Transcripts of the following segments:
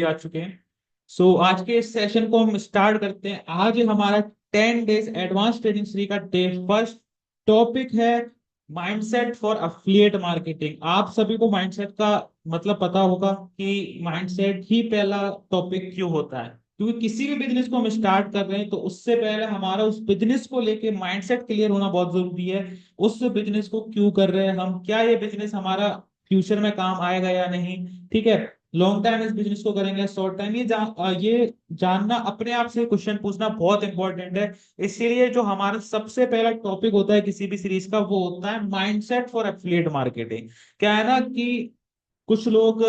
आ चुके हैं। आज के इस सेशन को हम स्टार्ट करते हैं। आज हमारा 10 डेज एडवांस ट्रेडिंग सीरीज का डे फर्स्ट टॉपिक है माइंडसेट फॉर अफिलिएट मार्केटिंग। आप सभी को माइंडसेट का मतलब पता होगा कि माइंडसेट ही पहला टॉपिक क्यों होता है, क्योंकि किसी भी बिजनेस को हम स्टार्ट कर रहे हैं तो उससे पहले हमारा उस बिजनेस को लेके माइंडसेट क्लियर होना बहुत जरूरी है। उस बिजनेस को क्यों कर रहे हैं हम, क्या ये बिजनेस हमारा फ्यूचर में काम आएगा या नहीं। ठीक है, लॉन्ग टाइम इस बिजनेस को करेंगे, शॉर्ट टाइम, ये जानना, अपने आप से क्वेश्चन पूछना बहुत इंपॉर्टेंट है। इसीलिए जो हमारा सबसे पहला टॉपिक होता है किसी भी सीरीज का वो होता है माइंडसेट फॉर एफिलिएट मार्केटिंग। क्या है ना कि कुछ लोग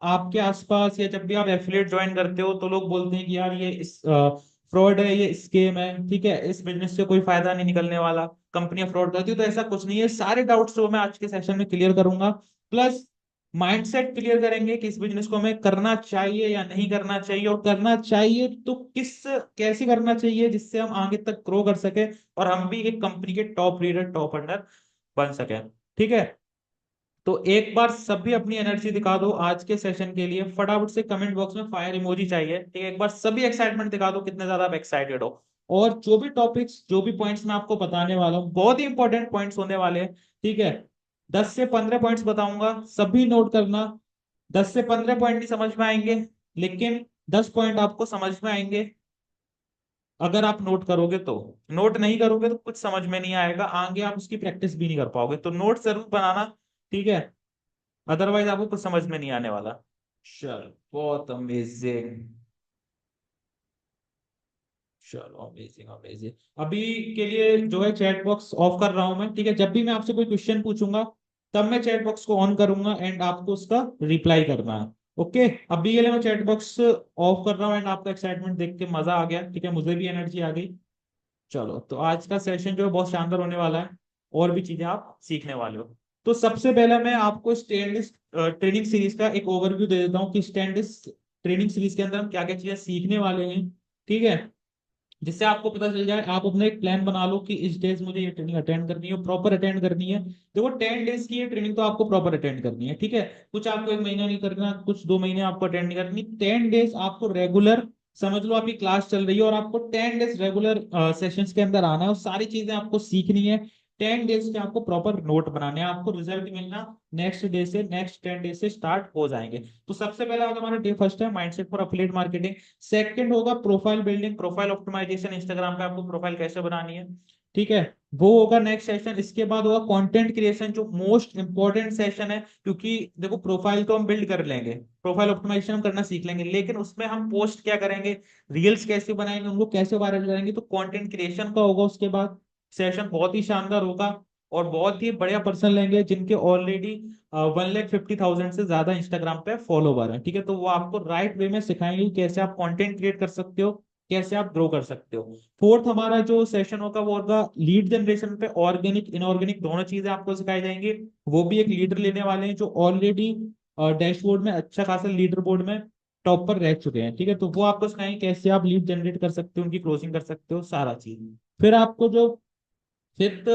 आपके आसपास या जब भी आप एफिलिएट ज्वाइन करते हो तो लोग बोलते हैं कि यार ये इस फ्रॉड है, ये स्केम है, ठीक है, इस बिजनेस से कोई फायदा नहीं निकलने वाला, कंपनियां फ्रॉड करती है। तो ऐसा कुछ नहीं है, सारे डाउट्स जो मैं आज के सेशन में क्लियर करूंगा। प्लस माइंडसेट क्लियर करेंगे कि इस बिजनेस को हमें करना चाहिए या नहीं करना चाहिए, और करना चाहिए तो किस कैसे करना चाहिए जिससे हम आगे तक ग्रो कर सके और हम भी एक कंपनी के टॉप लीडर, टॉप अंडर बन सके। ठीक है, तो एक बार सभी अपनी एनर्जी दिखा दो आज के सेशन के लिए। फटाफट से कमेंट बॉक्स में फायर इमोजी चाहिए। ठीक है, एक बार सभी एक्साइटमेंट दिखा दो, कितने ज्यादा आप एक्साइटेड हो। और जो भी टॉपिक्स, जो भी पॉइंट्स मैं आपको बताने वाला हूँ, बहुत ही इंपॉर्टेंट पॉइंट्स होने वाले हैं। ठीक है, 10 से 15 पॉइंट्स बताऊंगा, सभी नोट करना। 10 से 15 पॉइंट नहीं समझ में आएंगे, लेकिन 10 पॉइंट आपको समझ में आएंगे अगर आप नोट करोगे तो। नोट नहीं करोगे तो कुछ समझ में नहीं आएगा, आगे आप उसकी प्रैक्टिस भी नहीं कर पाओगे। तो नोट जरूर बनाना, ठीक है, अदरवाइज आपको कुछ समझ में नहीं आने वाला। चलो, बहुत अमेजिंग। चलो, अमेजिंग अमेजिंग। अभी के लिए जो है चैट बॉक्स ऑफ कर रहा हूं मैं। ठीक है, जब भी मैं आपसे कोई क्वेश्चन पूछूंगा तब मैं चैट बॉक्स को ऑन करूंगा एंड आपको उसका रिप्लाई करना है। ओके, अभी के लिए मैं चैट बॉक्स ऑफ कर रहा हूँ एंड आपका एक्साइटमेंट देख के मजा आ गया। ठीक है, मुझे भी एनर्जी आ गई। चलो, तो आज का सेशन जो है बहुत शानदार होने वाला है, और भी चीजें आप सीखने वाले हो। तो सबसे पहले मैं आपको स्टैंडिस ट्रेनिंग सीरीज का एक ओवरव्यू दे देता हूँ कि स्टैंडिस ट्रेनिंग सीरीज के अंदर हम क्या क्या चीजें सीखने वाले हैं। ठीक है, जिससे आपको पता चल जाए, आप अपना एक प्लान बना लो कि इस डेज मुझे ये ट्रेनिंग अटेंड करनी है, प्रॉपर अटेंड करनी है। देखो, 10 डेज की ये ट्रेनिंग तो आपको प्रॉपर अटेंड करनी है। ठीक है, कुछ आपको एक महीना नहीं करना, कुछ 2 महीने आपको अटेंड नहीं करनी, 10 डेज आपको रेगुलर, समझ लो आपकी क्लास चल रही है और आपको 10 डेज रेगुलर सेशंस के अंदर आना है और सारी चीजें आपको सीखनी है। 10 डेज के आपको प्रॉपर नोट बनाने हैं, आपको रिजल्ट मिलना नेक्स्ट 10 डेज से स्टार्ट हो जाएंगे। तो सबसे पहला आज हमारा डे फर्स्ट है mindset for affiliate marketing. Second होगा profile building, profile optimisation, Instagram पे आपको प्रोफाइल कैसे बनानी है। ठीक है, वो होगा नेक्स्ट सेशन। इसके बाद होगा कंटेंट क्रिएशन, जो मोस्ट इंपॉर्टेंट सेशन है, क्योंकि देखो प्रोफाइल तो हम बिल्ड कर लेंगे, प्रोफाइल ऑप्टिमाइजेशन हम करना सीख लेंगे, लेकिन उसमें हम पोस्ट क्या करेंगे, रील्स कैसे बनाएंगे, उनको कैसे वायरल करेंगे, तो कंटेंट क्रिएशन का होगा उसके बाद सेशन। बहुत ही शानदार होगा, और बहुत ही बढ़िया पर्सन लेंगे जिनके ऑलरेडी 1,50,000 से ज्यादा इंस्टाग्राम पे फॉलोवर है। ठीक है, तो वो आपको राइट वे में सिखाएंगे कि कैसे आप कंटेंट क्रिएट कर सकते हो, कैसे आप ग्रो कर सकते हो। फोर्थ हमारा जो सेशन होगा वो होगा लीड जनरेशन पे, ऑर्गेनिक इनऑर्गेनिक दोनों चीजें आपको सिखाई जाएंगी। वो भी एक लीडर लेने वाले हैं जो ऑलरेडी डैशबोर्ड में अच्छा खासा लीडर बोर्ड में टॉप पर रह चुके हैं। ठीक है, तो वो आपको सिखाएंगे कैसे आप लीड जनरेट कर सकते हो, उनकी क्लोजिंग कर सकते हो, सारा चीज। फिर आपको जो फिफ्थ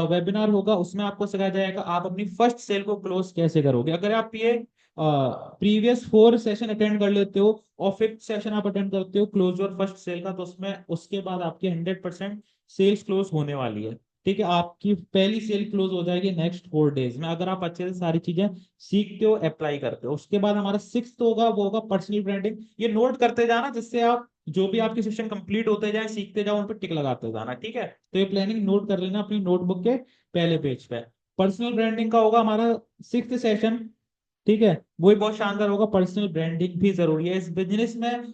वेबिनार होगा उसमें आपको सिखाया जाएगा आप अपनी फर्स्ट सेल को क्लोज कैसे करोगे। अगर आप ये प्रीवियस 4 सेशन अटेंड कर लेते हो और फिफ्थ सेशन आप अटेंड करते हो क्लोज योर फर्स्ट सेल का, तो उसमें उसके बाद आपकी 100% सेल्स क्लोज होने वाली है। ठीक है, आपकी पहली सेल क्लोज हो जाएगी नेक्स्ट 4 डेज में, अगर आप अच्छे से सारी चीजें सीखते हो, अप्लाई करते हो। उसके बाद हमारा सिक्स्थ होगा वो होगा पर्सनल ब्रांडिंग। ये नोट करते जाना, जिससे आप जो भी आपके सेशन कंप्लीट होते जाए, सीखते जाओ, उन पर टिक लगाते जाना। ठीक है, तो ये प्लानिंग नोट कर लेना अपनी नोटबुक के पहले पेज पे। पर्सनल ब्रांडिंग का होगा हमारा सिक्स्थ सेशन। ठीक है, वो भी बहुत शानदार होगा। पर्सनल ब्रांडिंग भी जरूरी है इस बिजनेस में,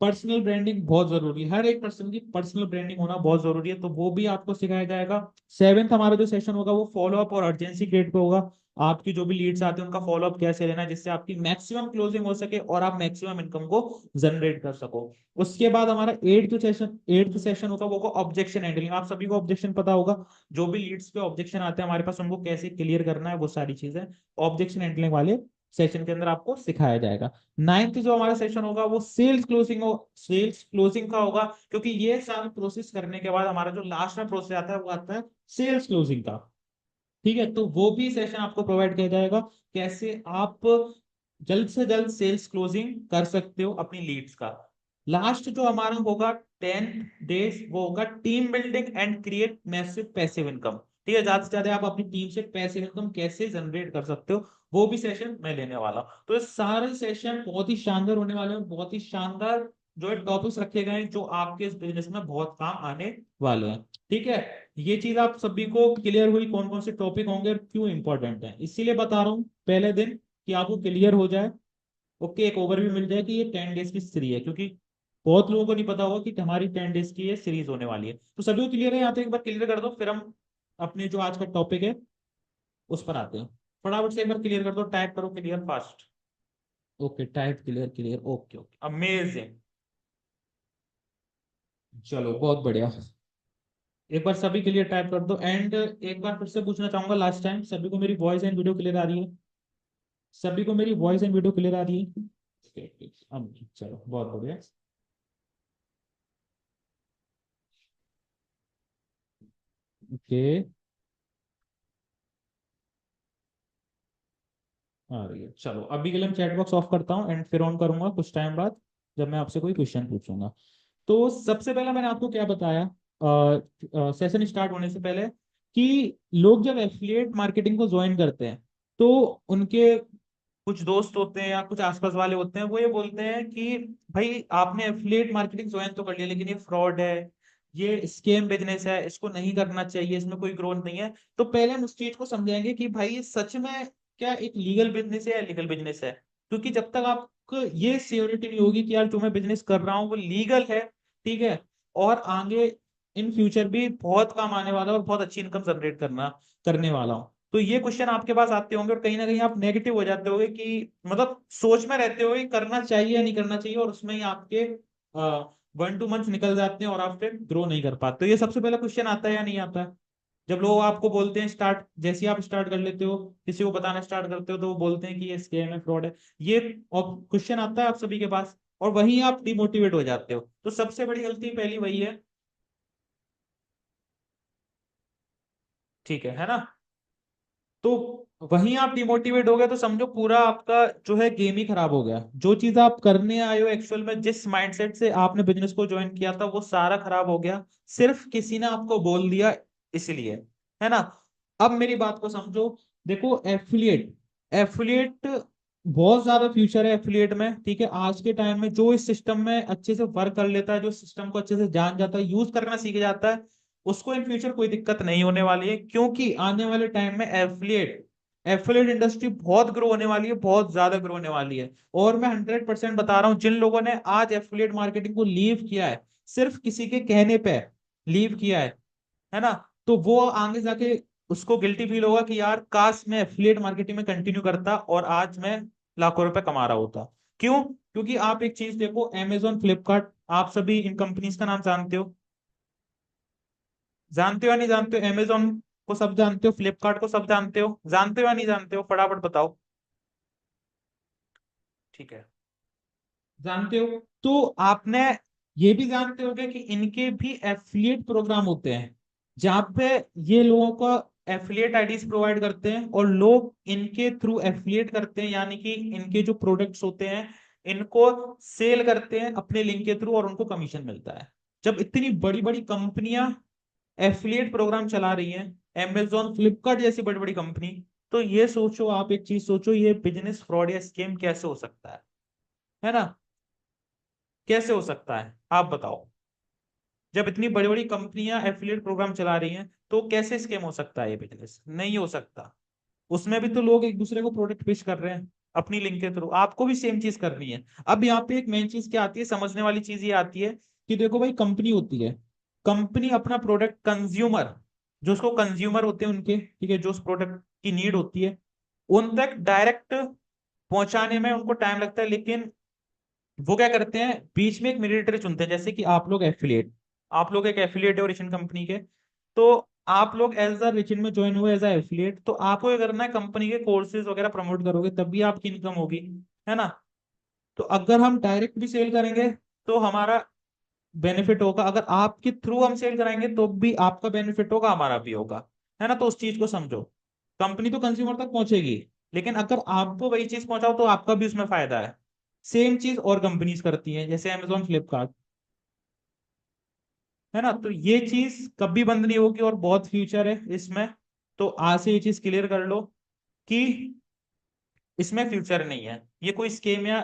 पर्सनल ब्रांडिंग बहुत जरूरी है, हर एक पर्सन की पर्सनल ब्रांडिंग होना बहुत जरूरी है, तो वो भी आपको सिखाया जाएगा। सेवेंथ हमारा जो सेशन होगा वो फॉलो अप और अर्जेंसी ग्रेड पे होगा। आपकी जो भी लीड्स आते हैं उनका फॉलो अप कैसे लेना है जिससे आपकी मैक्सिमम क्लोजिंग हो सके और आप मैक्सिमम इनकम को जनरेट कर सको। उसके बाद हमारा एट्थ सेशन होगा वो ऑब्जेक्शन हैंडलिंग। आप सभी को ऑब्जेक्शन पता होगा, जो भी लीड्स पे ऑब्जेक्शन आते हैं हमारे पास, उनको कैसे क्लियर करना है, वो सारी चीजें ऑब्जेक्शन हैंडलिंग वाले सेशन के अंदर आपको सिखाया जाएगा। नाइन्थ जो हमारा सेशन होगा वो सेल्स क्लोजिंग का होगा, क्योंकि ये सारा प्रोसेस करने के बाद हमारा जो लास्ट में प्रोसेस आता है वो आता है सेल्स क्लोजिंग का। ठीक है, तो वो भी सेशन आपको प्रोवाइड किया जाएगा, कैसे आप जल्द से जल्द सेल्स क्लोजिंग कर सकते हो अपनी लीड्स का। लास्ट जो हमारा होगा 10 डेज, वो होगा team building and create massive passive income. ठीक है, ज्यादा से ज्यादा आप अपनी टीम से पैसिव इनकम कैसे जनरेट कर सकते हो, वो भी सेशन मैं लेने वाला हूँ। तो ये सारे सेशन बहुत ही शानदार होने वाले हैं, बहुत ही शानदार जो है टॉपिक्स रखे गए हैं जो आपके इस बिजनेस में बहुत काम आने वाले हैं। ठीक है, ये चीज आप सभी को क्लियर हुई कौन कौन से टॉपिक होंगे और क्यों इंपॉर्टेंट है, इसीलिए बता रहा हूँ पहले दिन कि आपको क्लियर हो जाए। ओके, एक ओवरव्यू मिल जाए कि ये 10 डेज की सीरीज है, क्योंकि बहुत लोगों को नहीं पता होगा कि हमारी 10 डेज की ये सीरीज होने वाली है। तो सभी को क्लियर है यहाँ तक, एक बार क्लियर कर दो, फिर हम अपने जो आज का टॉपिक है उस पर आते हैं। फटाफट से एक बार क्लियर कर दो, टाइप करो clear fast. Okay, type clear clear, okay okay, amazing. चलो बहुत बढ़िया, एक बार सभी क्लियर टाइप कर दो। एंड एक बार फिर से पूछना चाहूंगा, लास्ट टाइम सभी को मेरी वॉइस एंड वीडियो क्लियर आ रही है? सभी को मेरी वॉइस एंड वीडियो क्लियर आ रही है? अब चलो बहुत बढ़िया। ओके, आ रही है। चलो अभी के लिए मैं चैट बॉक्स ऑफ करता हूँ एंड फिर ऑन करूंगा कुछ टाइम बाद, जब मैं आपसे कोई क्वेश्चन पूछूंगा। तो सबसे पहला मैंने आपको क्या बताया सेशन स्टार्ट होने से पहले, कि लोग जब एफिलिएट मार्केटिंग को ज्वाइन करते हैं तो उनके कुछ दोस्त होते हैं या कुछ आसपास वाले होते हैं, वो ये बोलते हैं कि भाई आपने एफिलिएट मार्केटिंग ज्वाइन तो कर लिया, लेकिन ये फ्रॉड है, ये स्केम बिजनेस है, इसको नहीं करना चाहिए, इसमें कोई ग्रोथ नहीं है। तो पहले हम उस चीज को समझाएंगे कि भाई ये सच में क्या एक लीगल बिजनेस है या लीगल बिजनेस है। क्योंकि जब तक आपको ये श्योरिटी नहीं होगी कि यार जो मैं बिजनेस कर रहा हूँ वो लीगल है, ठीक है, और आगे इन फ्यूचर भी बहुत काम आने वाला है और बहुत अच्छी इनकम जनरेट करने वाला हूँ, तो ये क्वेश्चन आपके पास आते होंगे और कहीं ना कहीं आप नेगेटिव हो जाते होंगे कि मतलब सोच में रहते होंगे करना चाहिए या नहीं करना चाहिए, और उसमें ही आपके 1-2 मंथ निकल जाते हैं और आप फिर ग्रो नहीं कर पाते। तो ये सबसे पहला क्वेश्चन आता है या नहीं आता है? जब लोग आपको बोलते हैं स्टार्ट, जैसे ही आप स्टार्ट कर लेते हो किसी को बताना स्टार्ट करते हो तो वो बोलते हैं कि ये स्कैम है, फ्रॉड है, ये क्वेश्चन आता है आप सभी के पास, और वहीं आप डिमोटिवेट हो जाते हो। तो सबसे बड़ी गलती पहली वही है, ठीक है ना? तो वहीं आप डिमोटिवेट हो गए तो समझो पूरा आपका जो है गेम ही खराब हो गया। जो चीज आप करने आए हो एक्चुअल में, जिस माइंडसेट से आपने बिजनेस को ज्वाइन किया था, वो सारा खराब हो गया, सिर्फ किसी ने आपको बोल दिया इसलिए, है ना? अब मेरी बात को समझो। देखो एफिलिएट, एफिलिएट बहुत ज्यादा फ्यूचर है एफिलिएट में, ठीक है। आज के टाइम में जो इस सिस्टम में अच्छे से वर्क कर लेता है, जो सिस्टम को अच्छे से जान जाता है, यूज करना सीख जाता है, उसको इन फ्यूचर कोई दिक्कत नहीं होने वाली है। क्योंकि आने वाले टाइम में एफिलिएट एफिलिएट इंडस्ट्री बहुत ग्रो होने वाली है, बहुत ज्यादा ग्रो होने वाली है। और मैं 100% बता रहा हूं, जिन लोगों ने आज एफिलिएट मार्केटिंग को लीव किया है, सिर्फ किसी के कहने पे लीव किया है ना, तो वो आगे जाके उसको गिल्टी फील होगा कि यार काश मैं एफिलिएट मार्केटिंग में कंटिन्यू करता और आज मैं लाखों रुपए कमा रहा होता। क्यों? क्योंकि आप एक चीज देखो, अमेजोन, फ्लिपकार्ट, आप सभी इन कंपनीज का नाम जानते हो, जानते हो या नहीं जानते हो? अमेजोन को सब जानते हो, फ्लिपकार्ट को सब जानते हो या नहीं जानते हो? फटाफट बताओ। ठीक है, जानते हो। तो आपने ये भी जानते होंगे कि इनके भी एफिलिएट प्रोग्राम होते हैं, जहां पे ये लोगों को एफिलिएट आईडीज प्रोवाइड करते हैं और लोग इनके थ्रू एफिलिएट करते हैं, यानी कि इनके जो प्रोडक्ट्स होते हैं इनको सेल करते हैं अपने लिंक के थ्रू और उनको कमीशन मिलता है। जब इतनी बड़ी बड़ी कंपनियां एफिलिएट प्रोग्राम चला रही हैं, अमेजोन, फ्लिपकार्ट जैसी बड़ी बड़ी कंपनी, तो ये सोचो, आप एक चीज सोचो, ये बिजनेस फ्रॉड या स्कैम कैसे हो सकता है ना? कैसे हो सकता है आप बताओ? जब इतनी बड़ी बड़ी कंपनियां एफिलिएट प्रोग्राम चला रही हैं तो कैसे स्कैम हो सकता है? ये बिजनेस नहीं हो सकता। उसमें भी तो लोग एक दूसरे को प्रोडक्ट पेश कर रहे हैं अपनी लिंक के थ्रू, आपको भी सेम चीज करनी है। अब यहाँ पे एक मेन चीज क्या आती है, समझने वाली चीज ये आती है कि देखो भाई, कंपनी होती है, कंपनी अपना प्रोडक्ट कंज्यूमर, जो उसको कंज्यूमर होते हैं उनके, ठीक है, जो उस प्रोडक्ट की नीड होती है उन तक डायरेक्ट पहुंचाने में उनको टाइम लगता है, लेकिन वो क्या करते हैं, बीच में एक मीडिएटर चुनते हैं, जैसे कि आप लोग एफिलिएट, आप लोग एक एफिलिएट हो रिचिन कंपनी के, तो आप लोग एज अ रिचिन में ज्वाइन हुए एज अ एफिलिएट, तो आपको ये करना है, कंपनी के कोर्सेज वगैरह प्रमोट करोगे तभी आपकी इनकम होगी, है ना? तो अगर हम डायरेक्ट भी सेल करेंगे तो हमारा बेनिफिट होगा, अगर आपके थ्रू हम सेल कराएंगे तो भी आपका बेनिफिट होगा, हमारा भी होगा, है ना? तो उस चीज को समझो, कंपनी तो कंज्यूमर तक पहुंचेगी, लेकिन अगर आपको वही चीज पहुंचाओ तो आपका भी उसमें फायदा है। सेम चीज और कंपनीज करती हैं, जैसे अमेजोन, फ्लिपकार्ट, है ना। तो ये चीज कभी बंद नहीं होगी और बहुत फ्यूचर है इसमें। तो आज से ये चीज क्लियर कर लो कि इसमें फ्यूचर नहीं है, ये कोई स्केम या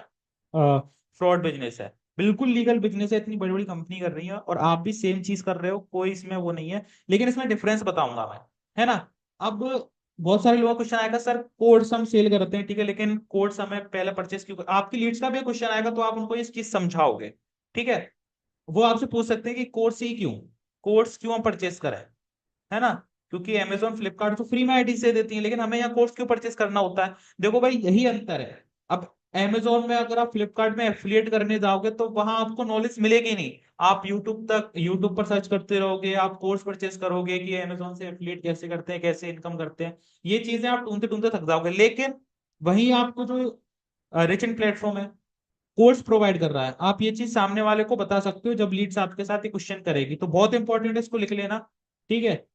फ्रॉड बिजनेस है। बिल्कुल लीगल बिजनेस है, इतनी बड़ी बड़ी कंपनी कर रही है और आप भी सेम चीज कर रहे हो, कोई इसमें वो नहीं है। लेकिन इसमें डिफरेंस बताऊंगा मैं, है ना। अब बहुत सारे लोगों का क्वेश्चन आएगा, सर कोड्स हम सेल करते हैं, ठीक है, लेकिन कोड्स हमें पहले परचेस क्यों आपकी लीड्स का भी क्वेश्चन आएगा, तो आप उनको ये चीज समझाओगे, ठीक है। वो आपसे पूछ सकते हैं कि कोर्स ही क्यों, कोर्स क्यों हम परचेस करें, है ना। क्योंकि अमेजोन, फ्लिपकार्ट तो फ्री में आईडी से देती है, लेकिन हमें यहाँ कोर्स क्यों परचेस करना होता है। देखो भाई, यही अंतर है। अब अमेजोन में अगर आप फ्लिपकार्ट में एफिलिएट करने जाओगे तो वहां आपको नॉलेज मिलेगी नहीं। आप यूट्यूब पर सर्च करते रहोगे, आप कोर्स परचेस करोगे कि अमेजोन से एफिलिएट कैसे करते हैं, कैसे इनकम करते हैं, ये चीजें आप ढूंढते ढूंढते थक जाओगे। लेकिन वहीं आपको जो रिच इन प्लेटफॉर्म है, कोर्स प्रोवाइड कर रहा है, आप ये चीज सामने वाले को बता सकते हो जब लीड्स आपके साथ ये क्वेश्चन करेगी। तो बहुत इंपॉर्टेंट है, इसको लिख लेना, ठीक है।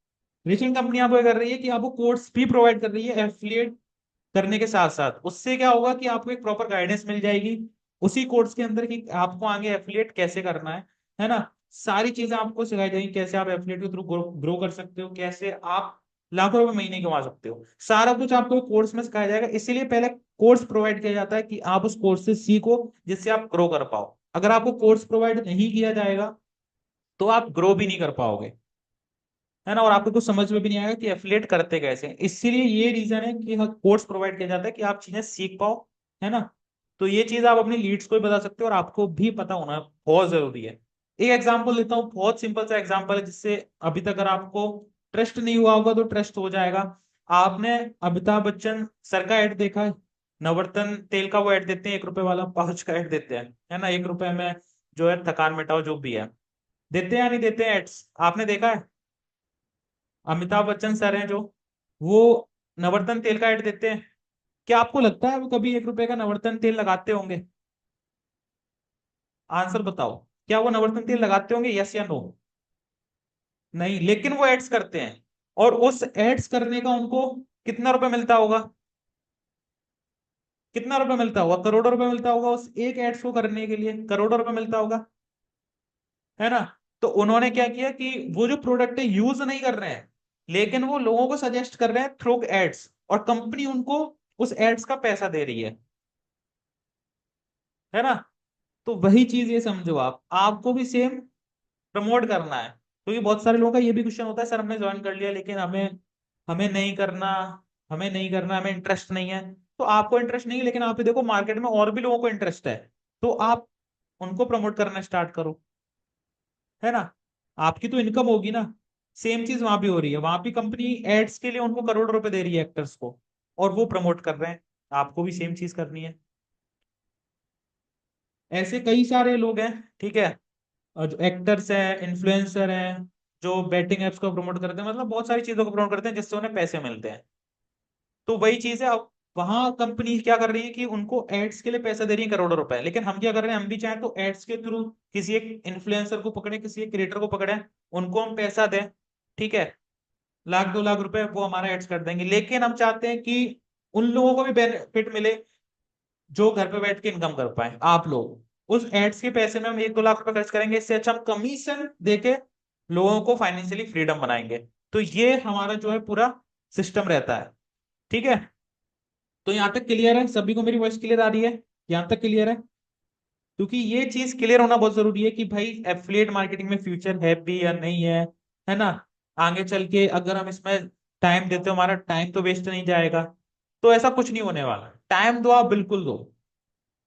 रिचिंग कंपनी आपको कर रही है कि आपको कोर्स भी प्रोवाइड कर रही है एफिलिएट करने के साथ साथ। उससे क्या होगा कि आपको एक प्रॉपर गाइडेंस मिल जाएगी उसी कोर्स के अंदर कि आपको आगे एफिलिएट कैसे करना है ना। सारी चीजें आपको सिखाई जाएंगी, कैसे आप एफिलिएट के थ्रू ग्रो कर सकते हो, कैसे आप लाखों रुपए महीने कमा सकते हो, सारा कुछ आपको कोर्स में सिखाया जाएगा। इसीलिए पहले कोर्स प्रोवाइड किया जाता है कि आप उस कोर्स से सीखो, जिससे आप ग्रो कर पाओ। अगर आपको कोर्स प्रोवाइड नहीं किया जाएगा तो आप ग्रो भी नहीं कर पाओगे, है ना, और आपको कुछ समझ में भी नहीं आएगा कि एफिलिएट करते कैसे हैं। इसीलिए ये रीजन है कि कोर्स प्रोवाइड किया जाता है कि आप चीजें सीख पाओ, है ना। तो ये चीज आप अपनी लीड्स को भी बता सकते हो और आपको भी पता होना बहुत जरूरी है। एक एग्जांपल लेता हूँ, बहुत सिंपल सा एग्जांपल है, जिससे अभी तक अगर आपको ट्रस्ट नहीं हुआ होगा तो ट्रस्ट हो जाएगा। आपने अमिताभ बच्चन सर का एड देखा है, नवरत्न तेल का वो एड देते हैं, 1 रुपए वाला पाउच का एड देते हैं, है ना, 1 रुपए में जो है थकान मिटाओ जो भी है, देते हैं या नहीं देते हैं एड्स, आपने देखा है। अमिताभ बच्चन सर हैं जो, वो नवरत्न तेल का ऐड देते हैं। क्या आपको लगता है वो कभी 1 रुपए का नवरत्न तेल लगाते होंगे? आंसर बताओ, क्या वो नवरत्न तेल लगाते होंगे, यस या नो? नहीं, लेकिन वो एड्स करते हैं। और उस एड्स करने का उनको कितना रुपए मिलता होगा? कितना रुपए मिलता होगा? करोड़ों रुपए मिलता होगा उस एक एड्स को करने के लिए, करोड़ों रुपए मिलता होगा, है ना। तो उन्होंने क्या किया कि वो जो प्रोडक्ट है यूज नहीं कर रहे हैं, लेकिन वो लोगों को सजेस्ट कर रहे हैं थ्रू एड्स, और कंपनी उनको उस एड्स का पैसा दे रही है ना। तो वही चीज ये समझो, आप आपको भी सेम प्रमोट करना है। क्योंकि बहुत सारे लोगों का ये भी क्वेश्चन होता है, सर हमने ज्वाइन कर लिया लेकिन हमें हमें नहीं करना, हमें नहीं करना, हमें इंटरेस्ट नहीं है। तो आपको इंटरेस्ट नहीं है, लेकिन आप ही देखो मार्केट में और भी लोगों को इंटरेस्ट है, तो आप उनको प्रमोट करना स्टार्ट करो, है ना। आपकी तो इनकम होगी ना। सेम चीज वहां भी हो रही है, वहां भी कंपनी एड्स के लिए उनको करोड़ रुपए दे रही है एक्टर्स को, और वो प्रमोट कर रहे हैं। आपको भी सेम चीज करनी है। ऐसे कई सारे लोग हैं, ठीक है, और जो एक्टर्स हैं, इन्फ्लुएंसर हैं, जो बैटिंग एप्स को प्रमोट करते हैं, मतलब बहुत सारी चीजों को प्रमोट करते हैं जिससे उन्हें पैसे मिलते हैं। तो वही चीज है, अब वहां कंपनी क्या कर रही है कि उनको एड्स के लिए पैसा दे रही है करोड़ों रुपए, लेकिन हम क्या कर रहे हैं, हम भी चाहें तो एड्स के थ्रू किसी एक इन्फ्लुएंसर को पकड़े, किसी एक क्रिएटर को पकड़े, उनको हम पैसा दें, ठीक है, 1 लाख 2 लाख रुपए वो हमारा एड्स कर देंगे। लेकिन हम चाहते हैं कि उन लोगों को भी बेनिफिट मिले जो घर पे बैठ के इनकम कर पाए। आप लोग उस एड्स के पैसे में हम 1 2 लाख रुपए खर्च करेंगे, इससे अच्छा हम कमीशन देके लोगों को फाइनेंशियली फ्रीडम बनाएंगे। तो ये हमारा जो है पूरा सिस्टम रहता है, ठीक है। तो यहाँ तक क्लियर है सभी को, मेरी वॉइस क्लियर आ रही है? यहाँ तक क्लियर है? क्योंकि ये चीज क्लियर होना बहुत जरूरी है कि भाई एफिलिएट मार्केटिंग में फ्यूचर है भी या नहीं है ना। आगे चल के अगर हम इसमें टाइम देते हो, हमारा टाइम तो वेस्ट नहीं जाएगा। तो ऐसा कुछ नहीं होने वाला, टाइम दो, आप बिल्कुल दो,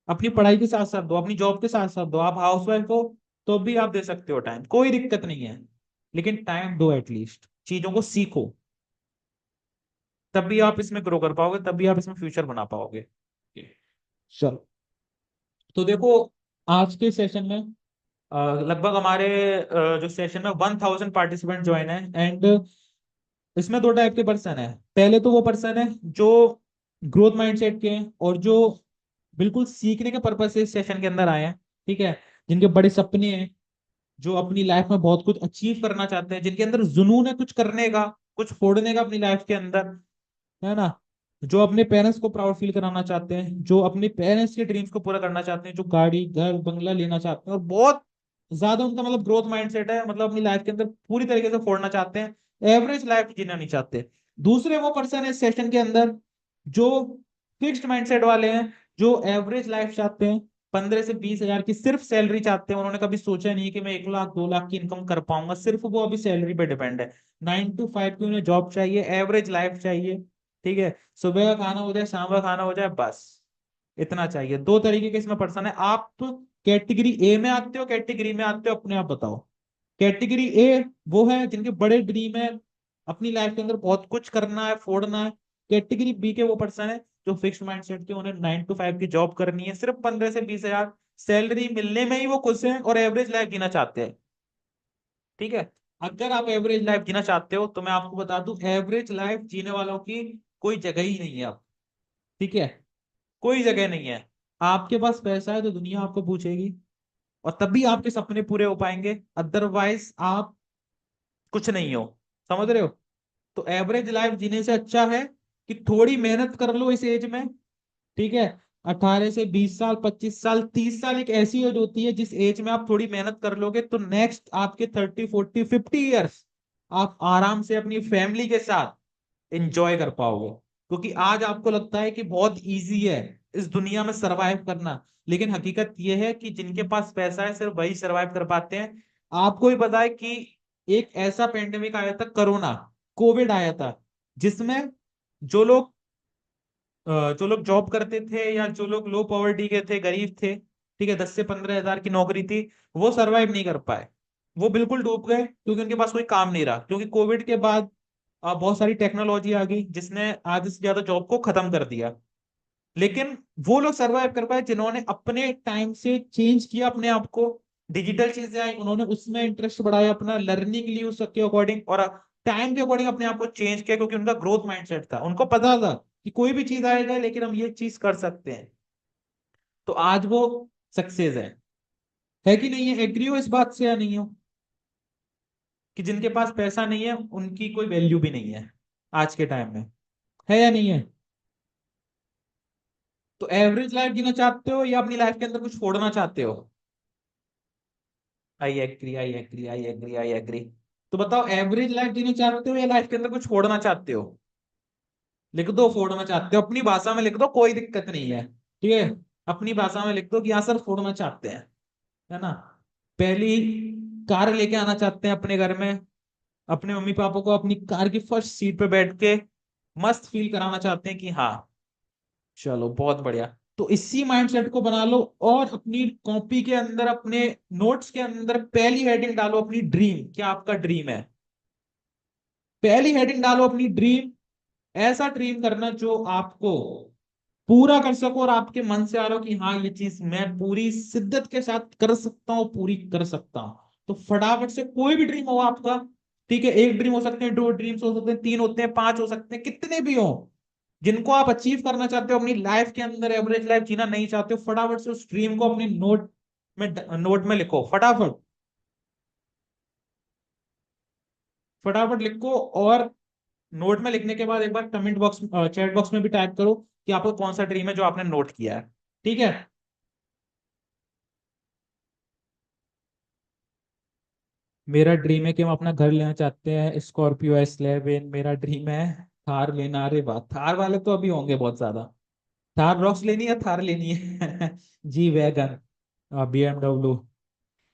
अपनी पढ़ाई के साथ साथ दो, अपनी जॉब के साथ साथ दो, आप हाउसवाइफ हो तो भी आप दे सकते हो टाइम, कोई दिक्कत नहीं है। लेकिन टाइम दो, एटलीस्ट चीजों को सीखो, तभी आप इसमें ग्रो कर पाओगे, तभी आप इसमें फ्यूचर बना पाओगे। चलो, तो देखो, आज के सेशन में लगभग हमारे जो सेशन में 1000 पार्टिसिपेंट ज्वाइन है। एंड इसमें दो टाइप के पर्सन है। पहले तो वो पर्सन है जो ग्रोथ माइंडसेट के हैं और जो बिल्कुल सीखने के पर्पज से इस सेशन के अंदर आए हैं, ठीक है, जिनके बड़े सपने हैं, जो अपनी लाइफ में बहुत कुछ अचीव करना चाहते हैं, जिनके अंदर जुनून है कुछ करने का, कुछ फोड़ने का अपनी लाइफ के अंदर, है ना। जो अपने पेरेंट्स को प्राउड फील कराना चाहते हैं, जो अपने पेरेंट्स के ड्रीम्स को पूरा करना चाहते हैं, जो गाड़ी घर बंगला लेना चाहते हैं और बहुत ज्यादा उनका मतलब ग्रोथ माइंडसेट है, मतलब अपनी लाइफ के अंदर पूरी तरीके से फोड़ना चाहते हैं, एवरेज लाइफ जीना नहीं चाहते। दूसरे वो पर्सन है सेशन के अंदर जो फिक्स्ड माइंडसेट वाले हैं, जो एवरेज लाइफ चाहते हैं, 15 से 20 हजार की सिर्फ सैलरी चाहते हैं। उन्होंने कभी सोचा नहीं कि मैं 1 लाख 2 लाख की इनकम कर पाऊंगा, सिर्फ वो अभी सैलरी पे डिपेंड है। 9 to 5 की उन्हें जॉब चाहिए, एवरेज लाइफ चाहिए। ठीक है, सुबह का खाना हो जाए, शाम का खाना हो जाए, बस इतना चाहिए। दो तरीके के इसमें पर्सन है। आप कैटेगरी ए में आते हो, कैटेगरी में आते हो, अपने आप बताओ। कैटेगरी ए वो है जिनके बड़े ड्रीम है, अपनी लाइफ के अंदर बहुत कुछ करना है, फोड़ना है। कैटेगरी बी के वो पर्सन है जो फिक्स्ड माइंडसेट के, उन्हें 9 to 5 की जॉब करनी है, सिर्फ 15 से 20 हजार सैलरी मिलने में ही वो खुश हैं और एवरेज लाइफ जीना चाहते हैं। ठीक है, अगर आप एवरेज लाइफ जीना चाहते हो तो मैं आपको बता दूं, एवरेज लाइफ जीने वालों की कोई जगह ही नहीं है अब। ठीक है, कोई जगह नहीं है। आपके पास पैसा है तो दुनिया आपको पूछेगी, और तभी आपके सपने पूरे हो पाएंगे, अदरवाइज आप कुछ नहीं हो। समझ रहे हो? तो एवरेज लाइफ जीने से अच्छा है कि थोड़ी मेहनत कर लो इस एज में। ठीक है, 18 से 20 साल, 25 साल, 30 साल एक ऐसी एज होती है जिस एज में आप थोड़ी मेहनत कर लोगे तो नेक्स्ट आपके 30 40 50 ईयर्स आप आराम से अपनी फैमिली के साथ एंजॉय कर पाओगे। क्योंकि आज आपको लगता है कि बहुत इजी है इस दुनिया में सरवाइव करना, लेकिन हकीकत यह है कि जिनके पास पैसा है सिर्फ वही सरवाइव कर पाते हैं। आपको भी पता है कि एक ऐसा पेंडेमिक आया था, कोरोना, कोविड आया था, जिसमें जो लोग जो लोग जॉब करते थे या जो लोग लो पॉवर्टी के थे, गरीब थे, ठीक है, 10 से 15 हजार की नौकरी थी, वो सरवाइव नहीं कर पाए। वो बिल्कुल डूब गए क्योंकि उनके पास कोई काम नहीं रहा। क्योंकि कोविड के बाद बहुत सारी टेक्नोलॉजी आ गई जिसने आधे से ज्यादा जॉब को खत्म कर दिया। लेकिन वो लोग सरवाइव कर पाए जिन्होंने अपने टाइम से चेंज किया अपने आप को। डिजिटल चीजें आई, उन्होंने उसमें इंटरेस्ट बढ़ाया अपना, लर्निंग ली उसके अकॉर्डिंग, और टाइम के अकॉर्डिंग अपने आप को चेंज किया, क्योंकि उनका ग्रोथ माइंडसेट था। उनको पता था कि कोई भी चीज आएगा लेकिन हम ये चीज कर सकते हैं। तो आज वो सक्सेस है कि नहीं है? एग्री हो इस बात से या नहीं हो कि जिनके पास पैसा नहीं है उनकी कोई वैल्यू भी नहीं है आज के टाइम में? है या नहीं है? तो एवरेज लाइफ जीना चाहते हो या अपनी लाइफ के अंदर कुछ फोड़ना चाहते हो? I agree, I agree, I agree, I agree. तो बताओ, एवरेज लाइफ जीना चाहते हो या लाइफ के अंदर कुछ फोड़ना चाहते हो? लिख दो, फोड़ना चाहते हो अपनी भाषा में लिख दो, कोई दिक्कत नहीं है। ठीक है, अपनी भाषा में लिख दो कि हाँ सर फोड़ना चाहते हैं, है ना। पहली कार लेके आना चाहते हैं अपने घर में, अपने मम्मी पापा को अपनी कार की फर्स्ट सीट पे बैठ के मस्त फील कराना चाहते हैं कि हाँ चलो बहुत बढ़िया। तो इसी माइंडसेट को बना लो और अपनी कॉपी के अंदर, अपने नोट्स के अंदर पहली हेडिंग डालो अपनी ड्रीम। क्या आपका ड्रीम है? पहली हेडिंग डालो अपनी ड्रीम। ऐसा ड्रीम करना जो आपको पूरा कर सको और आपके मन से आ रहा हो कि हाँ ये चीज मैं पूरी शिद्दत के साथ कर सकता हूँ, पूरी कर सकता हूँ। तो फटाफट से कोई भी ड्रीम हो आपका, ठीक है, एक ड्रीम हो सकते हैं, दो ड्रीम्स हो सकते हैं, तीन होते हैं, पांच हो सकते हैं, कितने भी हो, जिनको आप अचीव करना चाहते हो अपनी लाइफ के अंदर, एवरेज लाइफ जीना नहीं चाहते हो, फटाफट से उस ड्रीम को अपने नोट में लिखो फटाफट। फटाफट लिखो, और नोट में लिखने के बाद एक बार कमेंट बॉक्स, चैट बॉक्स में भी टाइप करो कि आपको कौन सा ड्रीम है जो आपने नोट किया है। ठीक है, मेरा ड्रीम है कि हम अपना घर लेना चाहते हैं, स्कॉर्पियो S11 मेरा ड्रीम है। थार लेना, अरे वाह, थार वाले तो अभी होंगे बहुत ज्यादा। थार रॉक्स लेनी है, थार लेनी है जी वैगन, BMW।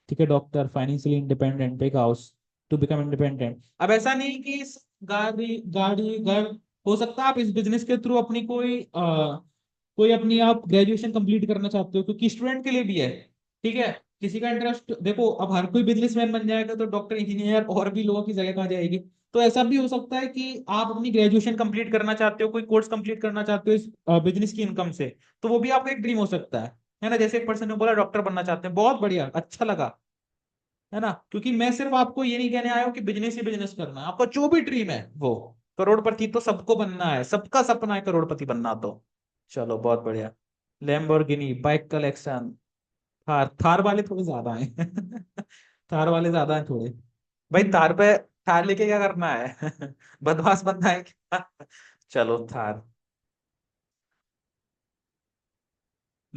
ठीक है doctor, financially independent, big house, to become independent. अब ऐसा नहीं कि इस गाड़ी गाड़ी घर, हो सकता है आप इस बिजनेस के थ्रू अपनी कोई अपनी आप ग्रेजुएशन कंप्लीट करना चाहते हो, क्योंकि स्टूडेंट के लिए भी है। ठीक है, किसी का इंटरेस्ट देखो, अब हर कोई बिजनेसमैन बन जाएगा तो डॉक्टर इंजीनियर और भी लोगों की जगह कहाँ जाएगी। तो ऐसा भी हो सकता है कि आप अपनी ग्रेजुएशन कंप्लीट करना चाहते हो, कोई कोर्स कंप्लीट करना चाहते हो इस बिजनेस की इनकम से, तो वो भी आपका एक ड्रीम हो सकता है ना। जैसे एक पर्सन ने बोला डॉक्टर बनना चाहते हैं, बहुत बढ़िया, अच्छा लगा, है ना। क्योंकि मैं सिर्फ आपको ये नहीं कहने आया हूँ कि बिजनेस ही बिजनेस करना है, आपका जो भी ड्रीम है वो, करोड़पति तो सबको बनना है, सबका सपना है करोड़पति बनना। तो चलो बहुत बढ़िया। Lamborghini, bike collection, Thar, Thar वाले थोड़े ज्यादा हैं थार वाले ज्यादा हैं थोड़े। भाई थार पे, थार लेके क्या करना है बदमाश बनना है क्या चलो थार।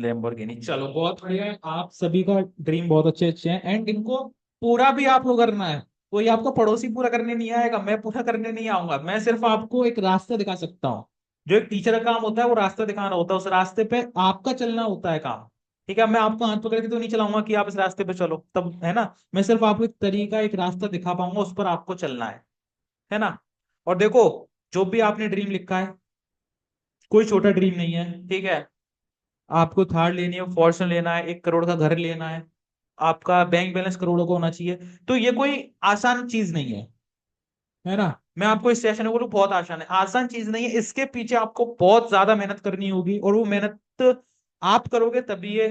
लैम्बोर्गिनी। चलो बहुत बढ़िया है, आप सभी का ड्रीम बहुत अच्छे अच्छे हैं एंड इनको पूरा भी आपको करना है। कोई आपका पड़ोसी पूरा करने नहीं आएगा, मैं पूरा करने नहीं आऊंगा, मैं सिर्फ आपको एक रास्ता दिखा सकता हूँ। जो एक टीचर का काम होता है वो रास्ता दिखाना होता है, उस रास्ते पे आपका चलना होता है काम। ठीक है, मैं आपको हाथ पकड़ के तो नहीं चलाऊंगा कि आप इस रास्ते पे चलो, तब है ना। मैं सिर्फ आपको एक तरीका, एक रास्ता दिखा पाऊंगा, उस पर आपको चलना है ना। और देखो, जो भी आपने ड्रीम लिखा है, कोई छोटा ड्रीम नहीं है, ठीक है। आपको थार लेनी है, फॉर्च्यूनर लेना है, 1 करोड़ का घर लेना है, आपका बैंक बैलेंस करोड़ों का होना चाहिए, तो ये कोई आसान चीज नहीं है ना। मैं आपको इस सेशन में बोलूं बहुत आसान है, आसान चीज नहीं है, इसके पीछे आपको बहुत ज्यादा मेहनत करनी होगी, और वो मेहनत आप करोगे तभी ये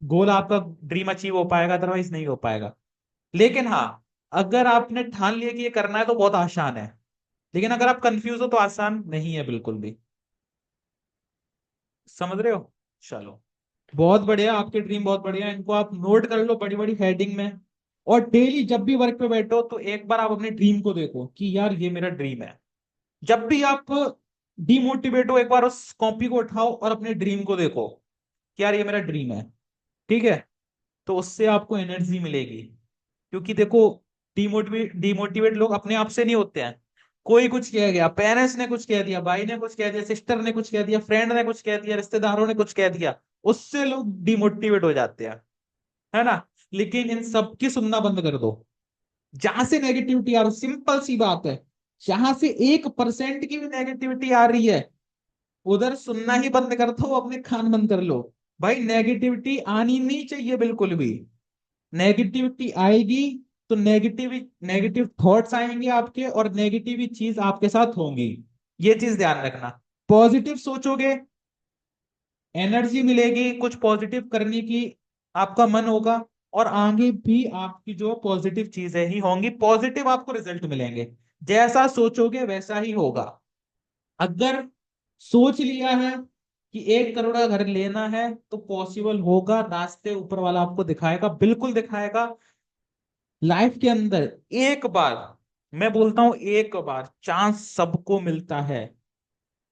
गोल, आपका ड्रीम अचीव हो पाएगा, अदरवाइज नहीं हो पाएगा। लेकिन हाँ, अगर आपने ठान लिया कि ये करना है तो बहुत आसान है, लेकिन अगर आप कंफ्यूज हो तो आसान नहीं है बिल्कुल भी। समझ रहे हो? चलो बहुत बढ़िया, आपके ड्रीम बहुत बढ़िया है, इनको आप नोट कर लो बड़ी बड़ी हेडिंग में। और डेली जब भी वर्क पे बैठो तो एक बार आप अपने ड्रीम को देखो कि यार ये मेरा ड्रीम है। जब भी आप डिमोटिवेट हो, एक बार उस कॉपी को उठाओ और अपने ड्रीम को देखो कि यार ये मेरा ड्रीम है। ठीक है, तो उससे आपको एनर्जी मिलेगी। क्योंकि देखो, डिमोटिवेट लोग अपने आप से नहीं होते हैं। कोई कुछ कह गया, पेरेंट्स ने कुछ कह दिया, भाई ने कुछ कह दिया, सिस्टर ने कुछ कह दिया, फ्रेंड ने कुछ कह दिया, रिश्तेदारों ने कुछ कह दिया, उससे लोग डिमोटिवेट हो जाते हैं, है ना। लेकिन इन सब की सुनना बंद कर दो। जहां से नेगेटिविटी आ रही, सिंपल सी बात है, जहां से 1% की भी नेगेटिविटी आ रही है, उधर सुनना ही बंद कर दो, अपने कान बंद कर लो। भाई नेगेटिविटी आनी नहीं चाहिए बिल्कुल भी। नेगेटिविटी आएगी तो नेगेटिव नेगेटिव थॉट्स आएंगे आपके, और नेगेटिव चीज आपके साथ होंगी। ये चीज ध्यान रखना। पॉजिटिव सोचोगे, एनर्जी मिलेगी कुछ पॉजिटिव करने की, आपका मन होगा, और आगे भी आपकी जो पॉजिटिव चीजें ही होंगी, पॉजिटिव आपको रिजल्ट मिलेंगे। जैसा सोचोगे वैसा ही होगा। अगर सोच लिया है कि 1 करोड़ का घर लेना है तो पॉसिबल होगा, रास्ते ऊपर वाला आपको दिखाएगा, बिल्कुल दिखाएगा। लाइफ के अंदर एक बार, मैं बोलता हूं एक बार चांस सबको मिलता है।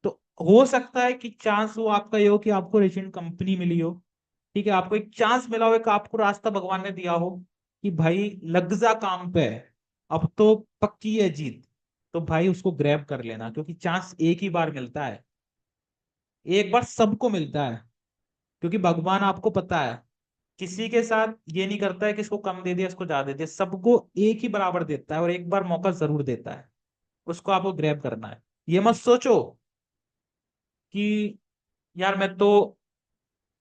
तो हो सकता है कि चांस वो आपका ये हो कि आपको रेजिडेंट कंपनी मिली हो, ठीक है, आपको एक चांस मिला हो, एक आपको रास्ता भगवान ने दिया हो कि भाई लग जा काम पे, अब तो पक्की है जीत। तो भाई उसको ग्रैब कर लेना, क्योंकि चांस एक ही बार मिलता है, एक बार सबको मिलता है। क्योंकि भगवान आपको पता है, किसी के साथ ये नहीं करता है कि इसको कम दे दिया इसको ज्यादा दे दिया, सबको एक ही बराबर देता है, और एक बार मौका जरूर देता है। उसको आपको ग्रैब करना है। ये मत सोचो कि यार मैं तो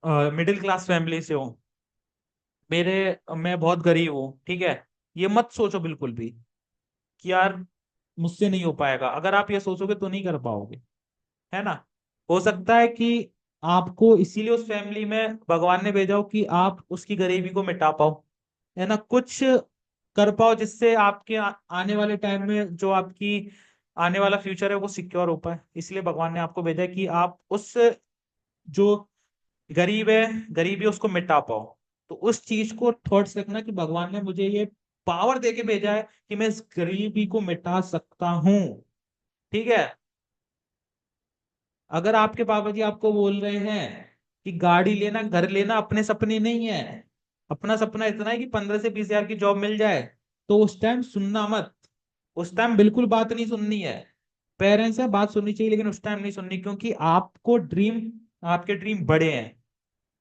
मिडिल क्लास फैमिली से हूँ, मेरे मैं बहुत गरीब हूँ, ठीक है। ये मत सोचो बिल्कुल भी कि यार मुझसे नहीं हो पाएगा। अगर आप ये सोचोगे तो नहीं कर पाओगे, है ना। हो सकता है कि आपको इसीलिए उस फैमिली में भगवान ने भेजा हो कि आप उसकी गरीबी को मिटा पाओ, है ना, कुछ कर पाओ जिससे आपके आने वाले टाइम में जो आपकी आने वाला फ्यूचर है वो सिक्योर हो पाए। इसलिए भगवान ने आपको भेजा है कि आप उस जो गरीब है, गरीबी है, उसको मिटा पाओ। तो उस चीज को थॉट्स रखना कि भगवान ने मुझे ये पावर दे के भेजा है कि मैं इस गरीबी को मिटा सकता हूं। ठीक है। अगर आपके पापा जी आपको बोल रहे हैं कि गाड़ी लेना, घर लेना अपने सपने नहीं है, अपना सपना इतना है कि 15 से 20 हजार की जॉब मिल जाए, तो उस टाइम सुनना मत। उस टाइम बिल्कुल बात नहीं सुननी है। पेरेंट्स है, बात सुननी चाहिए, लेकिन उस टाइम नहीं सुननी, क्योंकि आपको ड्रीम, आपके ड्रीम बड़े हैं।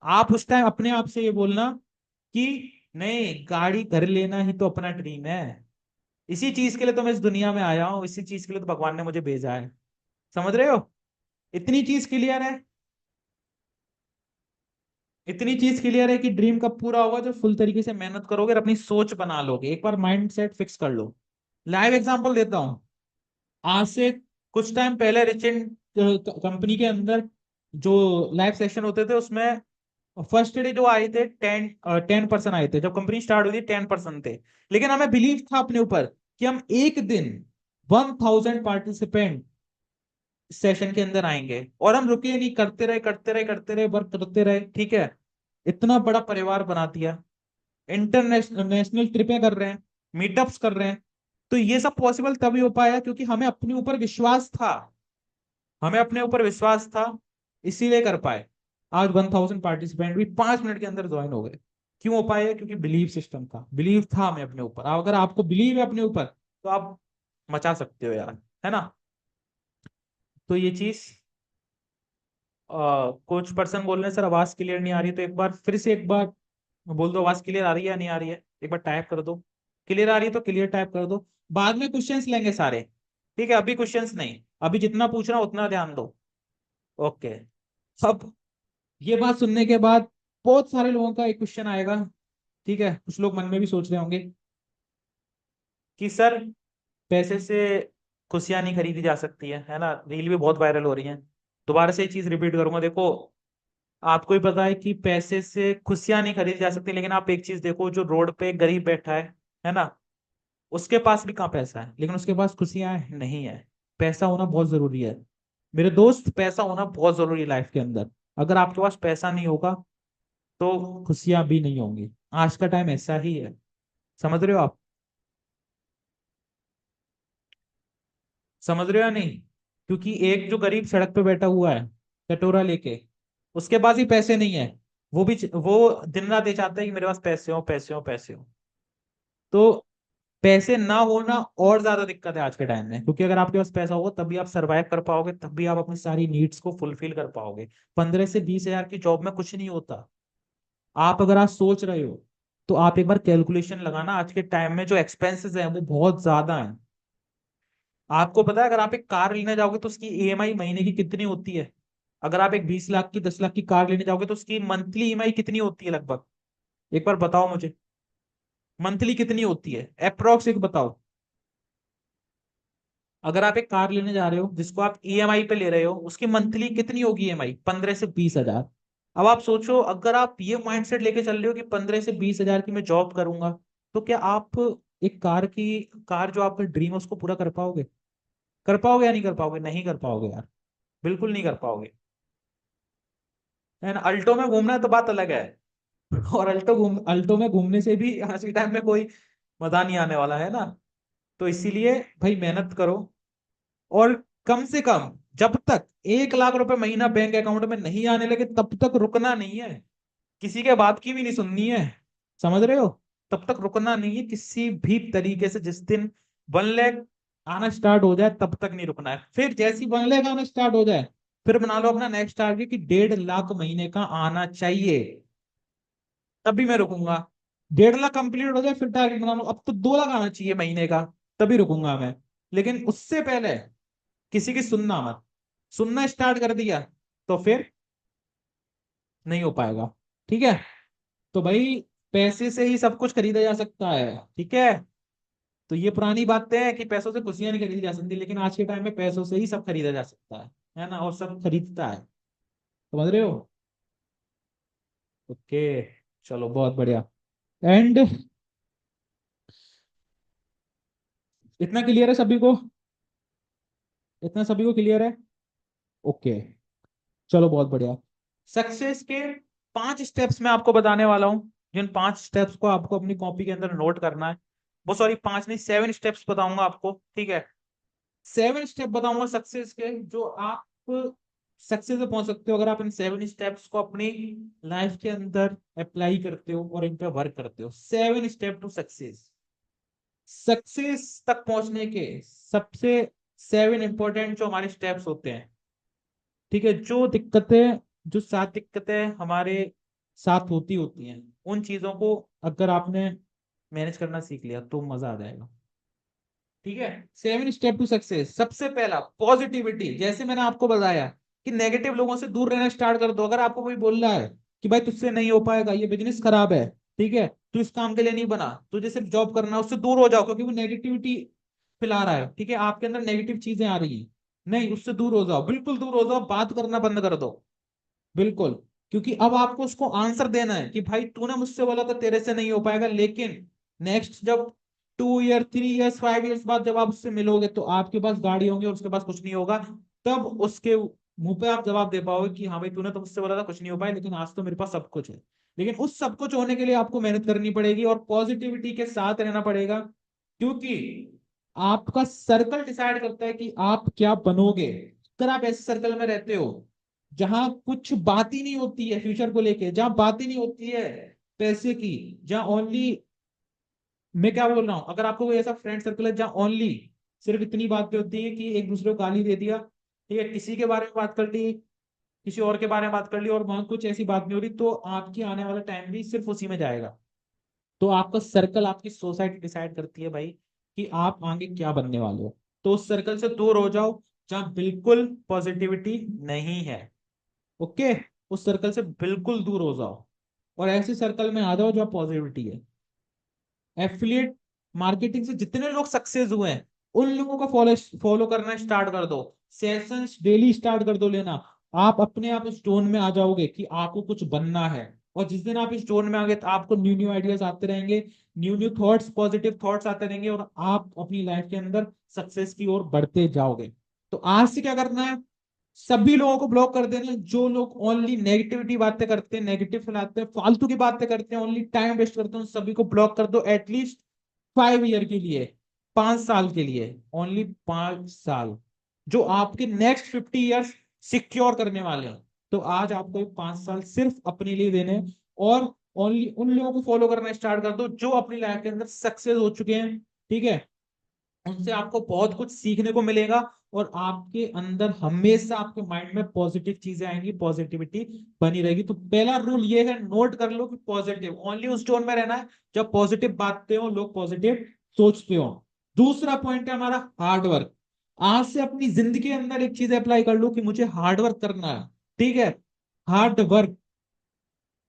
आप उस टाइम अपने आप से ये बोलना कि नहीं, गाड़ी घर लेना ही तो अपना ड्रीम है। इसी चीज के लिए तो मैं इस दुनिया में आया हूँ, इसी चीज के लिए तो भगवान ने मुझे भेजा है। समझ रहे हो? इतनी चीज क्लियर है? इतनी चीज क्लियर है कि ड्रीम कब पूरा होगा? जब फुल तरीके से मेहनत करोगे और अपनी सोच बना लोगे, एक बार माइंड सेट फिक्स कर लो। लाइव एग्जांपल देता हूँ। आज से कुछ टाइम पहले रिचेंट कंपनी के अंदर जो लाइव सेशन होते थे, उसमें फर्स्ट डे जो आए थे 10% आए थे, जब कंपनी स्टार्ट हुई थी 10% थे। लेकिन हमें बिलीव था अपने ऊपर कि हम एक दिन 1000 पार्टिसिपेंट सेशन के अंदर आएंगे, और हम रुके नहीं, करते रहे करते रहे करते रहे, वर्क करते रहे, ठीक है। इतना बड़ा परिवार बना दिया, इंटरनेशनल नेशनल ट्रिपें कर रहे हैं, मीटअप्स कर रहे हैं। तो ये सब पॉसिबल तभी हो पाया क्योंकि हमें अपने ऊपर विश्वास था, हमें अपने ऊपर विश्वास था, इसीलिए कर पाए। आज 1000 पार्टिसिपेंट भी 5 मिनट के अंदर ज्वाइन हो गए। क्यों हो पाए? क्योंकि बिलीव सिस्टम था, बिलीव था मैं अपने ऊपर। अगर आपको बिलीव है अपने ऊपर तो आप मचा सकते हो यार, है ना। तो ये चीज, कुछ पर्सन बोल रहे हैं सर आवाज क्लियर नहीं आ रही, तो एक बार फिर से एक बार बोल दो, आवाज क्लियर आ रही है या नहीं आ रही है, एक बार टाइप कर दो। क्लियर आ रही है तो क्लियर टाइप कर दो। बाद में क्वेश्चंस लेंगे सारे, ठीक है, अभी क्वेश्चंस नहीं। अभी जितना पूछ रहा हूं उतना ध्यान दो। ओके। अब ये बात सुनने के बाद बहुत सारे लोगों का एक क्वेश्चन आएगा, ठीक है, कुछ लोग मन में भी सोच रहे होंगे कि सर पैसे से खुशियां नहीं खरीदी जा सकती है ना, रील भी बहुत वायरल हो रही है। दोबारा से ये चीज रिपीट करूंगा, देखो आपको ही पता है कि पैसे से खुशियां नहीं खरीदी जा सकती, लेकिन आप एक चीज देखो, जो रोड पे एक गरीब बैठा है ना, उसके पास भी कहाँ पैसा है, लेकिन उसके पास खुशियां नहीं है। पैसा होना बहुत जरूरी है मेरे दोस्त, पैसा होना बहुत जरूरी है लाइफ के अंदर। अगर आपके पास पैसा नहीं होगा तो खुशियां भी नहीं होंगी। आज का टाइम ऐसा ही है, समझ रहे हो आप? समझ रहे हो या नहीं? क्योंकि एक जो गरीब सड़क पे बैठा हुआ है कटोरा लेके, उसके पास ही पैसे नहीं है, वो दिन रात ये चाहता है कि मेरे पास पैसे हो, पैसे हो, पैसे हो। तो पैसे ना होना और ज्यादा दिक्कत है आज के टाइम में, क्योंकि अगर आपके पास पैसा होगा तभी आप सरवाइव कर पाओगे, तभी आप अपनी सारी नीड्स को फुलफिल कर पाओगे। 15 से 20 हजार की जॉब में कुछ नहीं होता। आप अगर आज सोच रहे हो तो आप एक बार कैलकुलेशन लगाना, आज के टाइम में जो एक्सपेंसेस हैं वो बहुत ज्यादा हैं। आपको पता है अगर आप एक कार लेने जाओगे तो उसकी ईएमआई महीने की कितनी होती है? अगर आप एक 20 लाख की 10 लाख की कार लेने जाओगे तो उसकी मंथली ईएमआई कितनी होती है लगभग? एक बार बताओ मुझे, मंथली कितनी होती है अप्रोक्स, एक बताओ। अगर आप एक कार लेने जा रहे हो जिसको आप ईएमआई पे ले रहे हो, उसकी मंथली कितनी होगी ईएमआई? 15 से 20 हजार। अब आप सोचो, अगर आप ये माइंडसेट लेके चल रहे हो कि 15 से 20 हजार की मैं जॉब करूंगा, तो क्या आप एक कार जो आपका ड्रीम है उसको पूरा कर पाओगे? कर पाओगे या नहीं कर पाओगे? नहीं कर पाओगे यार, बिल्कुल नहीं कर पाओगे, है ना। अल्टो में घूमना तो बात अलग है, और अल्टो में घूमने से भी आज के टाइम में कोई मजा नहीं आने वाला, है ना। तो इसीलिए भाई मेहनत करो, और कम से कम जब तक 1 लाख रुपए महीना बैंक अकाउंट में नहीं आने लगे तब तक रुकना नहीं है। किसी के बात की भी नहीं सुननी है, समझ रहे हो। तब तक रुकना नहीं है किसी भी तरीके से। जिस दिन 1 लाख आना स्टार्ट हो जाए तब तक नहीं रुकना है। फिर जैसी 1 लाख आना स्टार्ट हो जाए, फिर बना लो अपना नेक्स्ट टारगेट कि 1.5 लाख महीने का आना चाहिए, तभी मैं रुकूंगा। 1.5 लाख कंप्लीट हो जाए फिर टारगेट बना लो अब तो 2 लाख आना चाहिए महीने का, तभी रुकूंगा मैं। लेकिन उससे पहले किसी की सुनना मत। सुनना स्टार्ट कर दिया तो फिर नहीं हो पाएगा, ठीक है। तो भाई पैसे से ही सब कुछ खरीदा जा सकता है, ठीक है। तो ये पुरानी बातें हैं कि पैसों से खुशियां नहीं खरीदी जा सकती, लेकिन आज के टाइम में पैसों से ही सब खरीदा जा सकता है ना, और सब खरीदता है, समझ रहे हो। ओके, चलो बहुत बढ़िया। एंड इतना क्लियर है सभी को? इतना सभी को क्लियर है? ओके, चलो बहुत बढ़िया। सक्सेस के 5 स्टेप्स मैं आपको बताने वाला हूं, जिन 5 स्टेप्स को आपको अपनी कॉपी के अंदर नोट करना है। वो सॉरी 5 नहीं, 7 स्टेप्स बताऊंगा आपको, ठीक है। 7 स्टेप बताऊंगा सक्सेस के, जो आप सक्सेस पे पहुंच सकते हो अगर आप इन 7 स्टेप्स को अपनी लाइफ के अंदर अप्लाई करते हो और इन पे वर्क करते हो। 7 स्टेप टू सक्सेस। सक्सेस तक पहुंचने के सबसे 7 इंपॉर्टेंट जो हमारे स्टेप्स होते हैं, ठीक है, जो 7 दिक्कतें हमारे साथ होती होती हैं, उन चीजों को अगर आपने मैनेज करना सीख लिया तो मजा आ जाएगा, ठीक है। 7 स्टेप टू सक्सेस। सबसे पहला पॉजिटिविटी, जैसे मैंने आपको बताया कि नेगेटिव लोगों से दूर रहना स्टार्ट कर दो। अगर आपको कोई बोल रहा है कि भाई तुझसे नहीं हो पाएगा, ये बिजनेस खराब है, ठीक है, तू इस काम के लिए नहीं बना, तुझे सिर्फ जॉब करना है, उससे दूर हो जाओ, क्योंकि वो नेगेटिविटी फैला रहा है, ठीक है, आपके अंदर नेगेटिव चीजें आ रही है। नहीं, उससे दूर हो जाओ, बिल्कुल दूर हो जाओ, बात करना बंद कर दो, बिल्कुल। क्योंकि अब आपको उसको आंसर देना है कि भाई तूने मुझसे बोला था तेरे से नहीं हो पाएगा, लेकिन नेक्स्ट जब 2 ईयर 3 ईयर्स 5 ईयर्स बाद जब आप उससे मिलोगे तो आपके पास गाड़ी होंगी और उसके पास कुछ नहीं होगा। तब उसके मुंह पे आप जवाब दे पाओगे कि हाँ भाई तूने तो मुझसे बोला था कुछ नहीं हो पाया, लेकिन आज तो मेरे पास सब कुछ है। लेकिन उस सब कुछ होने के लिए आपको मेहनत करनी पड़ेगी और पॉजिटिविटी के साथ रहना पड़ेगा, क्योंकि आपका सर्कल डिसाइड करता है कि आप क्या बनोगे। अगर आप ऐसे सर्कल में रहते हो जहां कुछ बात ही नहीं होती है फ्यूचर को लेके, जहां बात ही नहीं होती है पैसे की, जहां ओनली, मैं क्या बोल रहा हूँ, अगर आपको कोई ऐसा फ्रेंड सर्कल है जहां ओनली सिर्फ इतनी बातें होती है कि एक दूसरे को गाली दे दिया, ठीक है, किसी के बारे में बात कर ली, किसी और के बारे में बात कर ली, और वहां कुछ ऐसी बात नहीं हो रही, तो आपकी आने वाला टाइम भी सिर्फ उसी में जाएगा। तो आपका सर्कल, आपकी सोसाइटी डिसाइड करती है भाई कि आप आगे क्या बनने वाले हो। तो उस सर्कल से दूर हो जाओ जहां बिल्कुल पॉजिटिविटी नहीं है। ओके, उस सर्कल से बिल्कुल दूर हो जाओ और ऐसे सर्कल में आ जाओ जहाँ पॉजिटिविटी है। एफिलिएट मार्केटिंग से जितने लोग सक्सेस हुए हैं उन लोगों को फॉलो फॉलो करना स्टार्ट कर दो, सेशंस डेली स्टार्ट कर दो लेना। आप अपने आप इस टोन में आ जाओगे कि आपको कुछ बनना है, और जिस दिन आप इस टोन में आ गए तो आपको न्यू न्यू आइडियाज आते रहेंगे, new new thoughts, positive thoughts आते रहेंगे, और आप अपनी लाइफ के अंदर सक्सेस की ओर बढ़ते जाओगे। तो आज से क्या करना है, सभी लोगों को ब्लॉक कर देना जो लोग ओनली नेगेटिविटी बातें करते हैं, नेगेटिव फैलाते हैं, फालतू की बातें करते हैं, ओनली टाइम वेस्ट करते हैं, उन सभी को ब्लॉक कर दो एटलीस्ट 5 ईयर के लिए, 5 साल के लिए, ओनली 5 साल, जो आपके नेक्स्ट 50 ईयर्स सिक्योर करने वाले हैं। तो आज आपको ये 5 साल सिर्फ अपने लिए देने हैं, और ओनली उन लोगों को फॉलो करना स्टार्ट कर दो जो अपनी लाइफ के अंदर सक्सेस हो चुके हैं, ठीक है। उनसे आपको बहुत कुछ सीखने को मिलेगा, और आपके अंदर हमेशा आपके माइंड में पॉजिटिव चीजें आएंगी, पॉजिटिविटी बनी रहेगी। तो पहला रूल ये है, नोट कर लो कि पॉजिटिव ओनली उस टोन में रहना है जब पॉजिटिव बातें हो, लोग पॉजिटिव सोचते हो। दूसरा पॉइंट है हमारा हार्ड वर्क। आज से अपनी जिंदगी के अंदर एक चीज अप्लाई कर लो कि मुझे हार्ड वर्क करना है, ठीक है। हार्ड वर्क,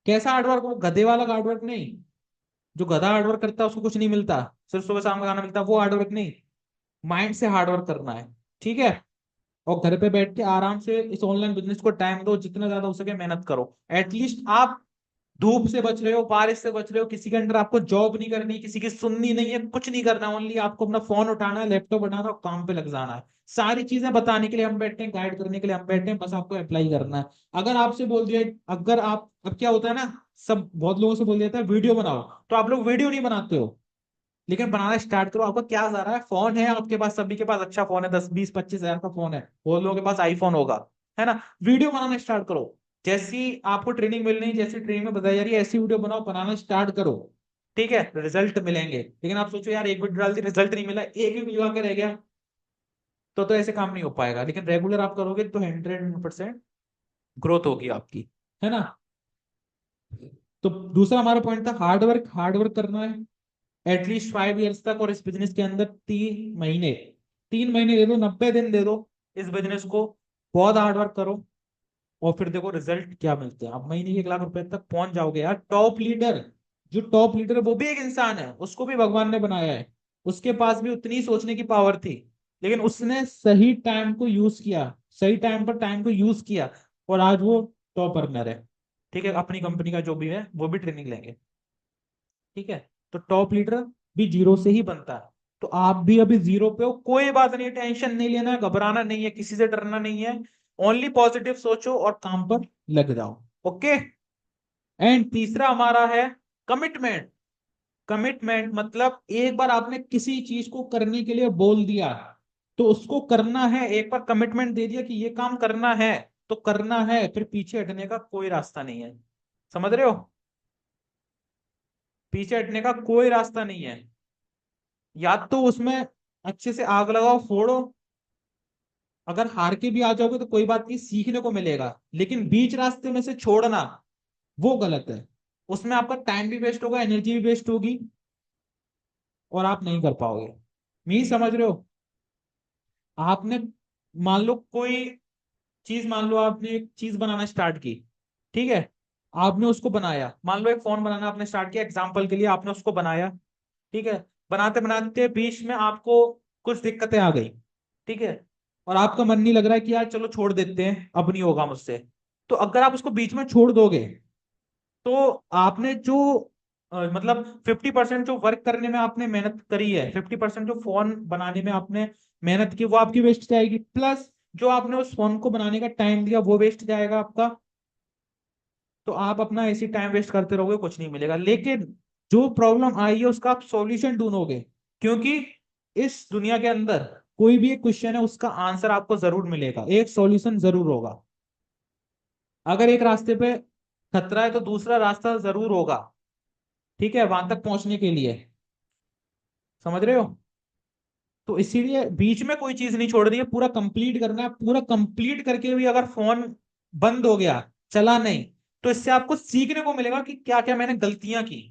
कैसा हार्ड वर्क, वो गधे वाला हार्ड वर्क नहीं, जो गधा हार्ड वर्क करता है उसको कुछ नहीं मिलता, सिर्फ सुबह शाम का खाना मिलता है, वो हार्ड वर्क नहीं। माइंड से हार्ड वर्क करना है, ठीक है। और घर पे बैठ के आराम से इस ऑनलाइन बिजनेस को टाइम दो, जितना ज्यादा हो सके मेहनत करो। एटलीस्ट आप धूप से बच रहे हो, बारिश से बच रहे हो, किसी के अंडर आपको जॉब नहीं करनी, किसी की सुननी नहीं है, कुछ नहीं करना, ओनली आपको अपना फोन उठाना है, लैपटॉप उठाना है और काम पे लग जाना है। सारी चीजें बताने के लिए हम बैठे हैं, गाइड करने के लिए हम बैठे हैं, बस आपको अप्लाई करना है। अगर आपसे बोल दिया, अगर आप, अब क्या होता है ना, सब बहुत लोगों से बोल दिया था वीडियो बनाओ, तो आप लोग वीडियो नहीं बनाते हो, लेकिन बनाना स्टार्ट करो। आपका क्या जा रहा है, फोन है आपके पास, सभी के पास अच्छा फोन है, 10 20 25 हजार का फोन है, बहुत लोगों के पास आईफोन होगा, है ना। वीडियो बनाना स्टार्ट करो, जैसी आपको ट्रेनिंग मिल रही है, जैसी ट्रेनिंग में बताई जा रही है, ऐसी वीडियो बनाओ, बनाना स्टार्ट करो, ठीक है। रिजल्ट मिलेंगे, लेकिन आप सोचो यार एक वीडियो डाल दी, रिजल्ट नहीं मिला, एक ही वीडियो आके रह गया, तो ऐसे काम नहीं हो पाएगा। लेकिन रेगुलर आप करोगे तो 100% ग्रोथ होगी आपकी, है ना। तो दूसरा हमारा पॉइंट था हार्ड वर्क, हार्ड वर्क करना है एटलीस्ट 5 ईयर्स तक, और इस बिजनेस के अंदर 3 महीने, 3 महीने दे दो, 90 दिन दे दो इस बिजनेस को, बहुत हार्ड वर्क करो, और फिर देखो रिजल्ट क्या मिलते हैं। आप महीने के 1 लाख रुपए तक पहुंच जाओगे यार। टॉप लीडर, जो टॉप लीडर है वो भी एक इंसान है, उसको भी भगवान ने बनाया है, उसके पास भी उतनी सोचने की पावर थी, लेकिन उसने सही टाइम को यूज किया, सही टाइम पर टाइम को यूज किया, और आज वो टॉप अर्नर है, ठीक है। अपनी कंपनी का जो भी है वो भी ट्रेनिंग लेंगे, ठीक है। तो टॉप लीडर भी जीरो से ही बनता है। तो आप भी अभी जीरो पे हो, कोई बात नहीं, टेंशन नहीं लेना है, घबराना नहीं है, किसी से डरना नहीं है, ओनली पॉजिटिव सोचो और काम पर लग जाओ। ओके। एंड तीसरा हमारा है कमिटमेंट। कमिटमेंट मतलब एक बार आपने किसी चीज को करने के लिए बोल दिया तो उसको करना है, एक बार कमिटमेंट दे दिया कि ये काम करना है तो करना है, फिर पीछे हटने का कोई रास्ता नहीं है। समझ रहे हो, पीछे हटने का कोई रास्ता नहीं है। या तो उसमें अच्छे से आग लगाओ, फोड़ो, अगर हार के भी आ जाओगे तो कोई बात नहीं, सीखने को मिलेगा, लेकिन बीच रास्ते में से छोड़ना वो गलत है। उसमें आपका टाइम भी वेस्ट होगा, एनर्जी भी वेस्ट होगी, और आप नहीं कर पाओगे। मी समझ रहे हो, आपने, मान लो कोई चीज, मान लो आपने एक चीज बनाना स्टार्ट की, ठीक है, आपने उसको बनाया, मान लो एक फोन बनाना आपने स्टार्ट किया, एग्जाम्पल के लिए आपने उसको बनाया, ठीक है। बनाते बनाते बीच में आपको कुछ दिक्कतें आ गई, ठीक है, और आपका मन नहीं लग रहा है कि यार चलो छोड़ देते हैं, अब नहीं होगा मुझसे, तो अगर आप उसको बीच में छोड़ दोगे तो आपने जो मतलब 50% जो वर्क करने में आपने मेहनत करी है, 50% जो फोन बनाने में आपने मेहनत की, वो आपकी वेस्ट जाएगी, प्लस जो आपने उस फोन को बनाने का टाइम दिया वो वेस्ट जाएगा आपका। तो आप अपना ऐसी टाइम वेस्ट करते रहोगे, कुछ नहीं मिलेगा। लेकिन जो प्रॉब्लम आई है उसका आप सॉल्यूशन ढूंढोगे, क्योंकि इस दुनिया के अंदर कोई भी एक क्वेश्चन है उसका आंसर आपको जरूर मिलेगा, एक सॉल्यूशन जरूर होगा। अगर एक रास्ते पे खतरा है तो दूसरा रास्ता जरूर होगा, ठीक है, वहां तक पहुंचने के लिए। समझ रहे हो? तो इसीलिए बीच में कोई चीज नहीं छोड़ रही है, पूरा कंप्लीट करना है। पूरा कंप्लीट करके भी अगर फोन बंद हो गया, चला नहीं, तो इससे आपको सीखने को मिलेगा कि क्या क्या मैंने गलतियां की,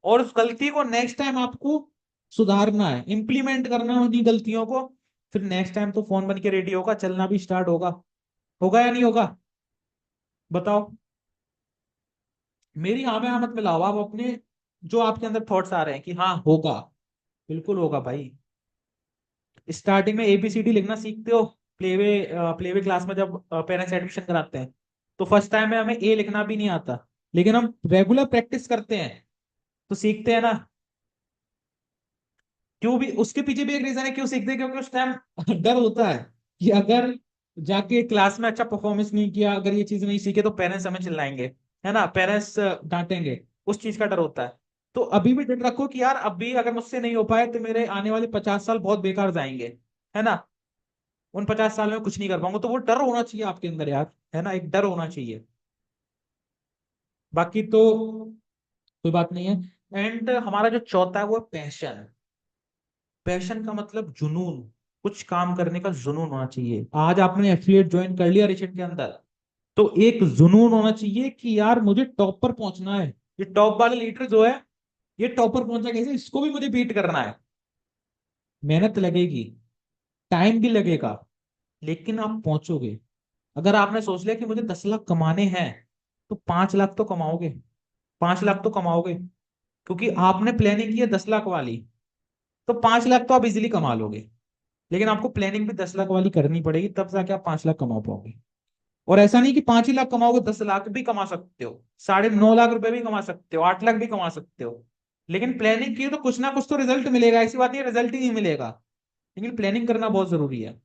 और उस गलती को नेक्स्ट टाइम आपको सुधारना है, इंप्लीमेंट करना है उन्हीं गलतियों को। फिर नेक्स्ट टाइम तो फोन बन के रेडी होगा, चलना भी स्टार्ट होगा। होगा या नहीं होगा? बताओ। मेरी हाँ में हाँ मत मिलाओ आप अपने, जो आपके अंदर थॉट्स आ रहे हैं कि हाँ होगा, बिल्कुल होगा भाई। स्टार्टिंग में एबीसीडी लिखना सीखते हो, प्लेवे प्लेवे क्लास में जब पेरेंट्स एडमिशन कराते हैं, तो फर्स्ट टाइम में हमें ए लिखना भी नहीं आता, लेकिन हम रेगुलर प्रैक्टिस करते हैं तो सीखते हैं ना। क्यों भी उसके पीछे भी एक रीजन है क्यों सीखते हैं, क्योंकि उस टाइम डर होता है कि अगर जाके क्लास में अच्छा परफॉर्मेंस नहीं किया, अगर ये चीज नहीं सीखे तो पेरेंट्स हमें चिल्लाएंगे, है ना, पेरेंट्स डांटेंगे, उस चीज का डर होता है। तो अभी भी डर रखो कि यार अभी अगर मुझसे नहीं हो पाए तो मेरे आने वाले 50 साल बहुत बेकार जाएंगे, है ना, उन 50 साल में कुछ नहीं कर पाऊंगा। तो वो डर होना चाहिए आपके अंदर यार, है ना, एक डर होना चाहिए। बाकी तो कोई बात नहीं है। एंड हमारा जो चौथा है वो है पैशन। पैशन का मतलब जुनून, कुछ काम करने का जुनून होना चाहिए। आज आपने एफिलिएट ज्वाइन कर लिया रिचेट के अंदर, तो एक जुनून होना चाहिए कि यार मुझे टॉप पर पहुंचना है। ये टॉप वाले लीडर जो है, ये टॉप पर पहुंचा कैसे, इसको भी मुझे बीट करना है। मेहनत लगेगी, टाइम भी लगेगा, लेकिन आप पहुंचोगे। अगर आपने सोच लिया कि मुझे 10 लाख कमाने हैं, तो 5 लाख तो कमाओगे, 5 लाख तो कमाओगे, क्योंकि आपने प्लानिंग की है 10 लाख वाली। तो 5 लाख तो आप इजीली कमा लोगे, लेकिन आपको प्लानिंग भी 10 लाख वाली करनी पड़ेगी, तब जाके आप 5 लाख कमा पाओगे। और ऐसा नहीं कि 5 ही लाख कमाओगे, 10 लाख भी कमा सकते हो, 9.5 लाख रुपए भी कमा सकते हो, 8 लाख भी कमा सकते हो। लेकिन प्लानिंग की तो कुछ ना कुछ तो रिजल्ट मिलेगा, ऐसी बात नहीं रिजल्ट ही नहीं मिलेगा, लेकिन प्लानिंग करना बहुत जरूरी है।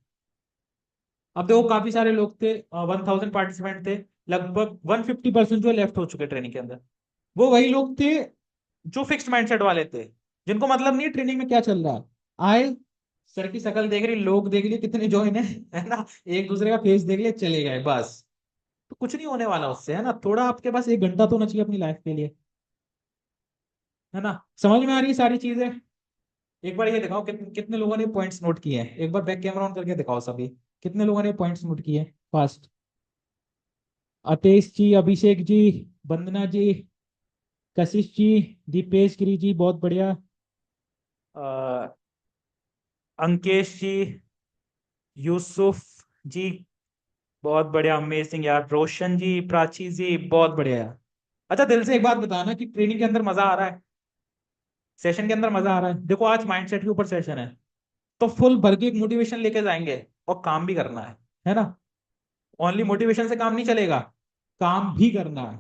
अब देखो काफी सारे लोग थे, 1000 पार्टिसिपेंट थे, लगभग 150% जो लेफ्ट हो चुके ट्रेनिंग के अंदर। वो वही लोग थे जो फिक्स्ड माइंडसेट वाले थे, जिनको मतलब नहीं ट्रेनिंग में क्या चल रहा है। आए, सर की शक्ल देख रही, लोग देख लिए कितने ज्वाइन है ना, एक दूसरे का फेस देख लिया, चले गए बस। तो कुछ नहीं होने वाला उससे, है ना। थोड़ा आपके पास 1 घंटा तो होना चाहिए अपनी लाइफ के लिए, है ना। समझ में आ रही है सारी चीजें? एक बार ये दिखाओ कितने लोगों ने पॉइंट्स नोट किए हैं, एक बार बैक कैमरा ऑन करके दिखाओ सभी, कितने लोगों ने पॉइंट्स नोट किए फास्ट। अतेश जी, अभिषेक जी, वंदना जी, कशिश जी, दीपेश गिरी जी, बहुत बढ़िया। अंकेश जी, यूसुफ जी, बहुत बढ़िया, अमेजिंग यार। रोशन जी, प्राची जी, बहुत बढ़िया यार। अच्छा दिल से एक बात बताना कि ट्रेनिंग के अंदर मजा आ रहा है, सेशन के अंदर मजा आ रहा है? देखो आज माइंडसेट के ऊपर सेशन है, तो फुल भर के एक मोटिवेशन लेके जाएंगे, और काम भी करना है ना। ओनली मोटिवेशन से काम नहीं चलेगा, काम भी करना है,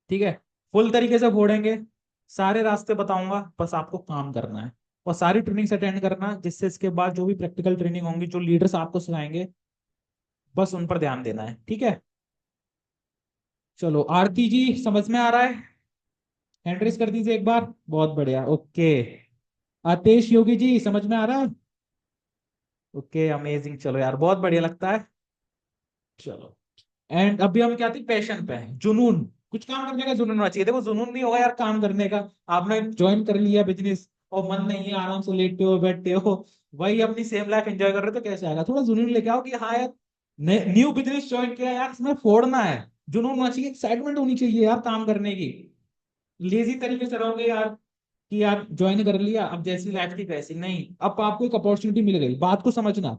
ठीक है। फुल तरीके से फोड़ेंगे, सारे रास्ते बताऊंगा, बस आपको काम करना है। और सारी ट्रेनिंग्स अटेंड करना, जिससे इसके बाद जो भी प्रैक्टिकल ट्रेनिंग होंगी, जो लीडर्स आपको सिखाएंगे, बस उन पर ध्यान देना है, ठीक है। चलो आरती जी, समझ में आ रहा है? हैंड रेस कर दीजिए एक बार, बहुत बढ़िया, ओके। आतेश योगी जी, समझ में आ रहा है? ओके, अमेजिंग, चलो यार बहुत बढ़िया लगता है। चलो, एंड अभी हम क्या थी, पैशन पे हैं, जुनून। कुछ काम करने का जुनून होना चाहिए। देखो जुनून नहीं होगा यार काम करने का, आपने ज्वाइन कर लिया बिजनेस और मन नहीं है, आराम से लेटे हो बैठे हो, वही अपनी सेम लाइफ एंजॉय कर रहे हो, तो कैसे आएगा? थोड़ा जुनून लेके आओ कि हाँ यार न्यू बिजनेस ज्वाइन किया यार, इसमें फोड़ना है। जुनून होना चाहिए, एक्साइटमेंट होनी चाहिए यार काम करने की। लेजी तरीके से रहोगे यार कि यार ज्वाइन कर लिया, अब जैसी लाइफ थी वैसी नहीं, अब आपको एक अपॉर्चुनिटी मिल गई, बात को समझना।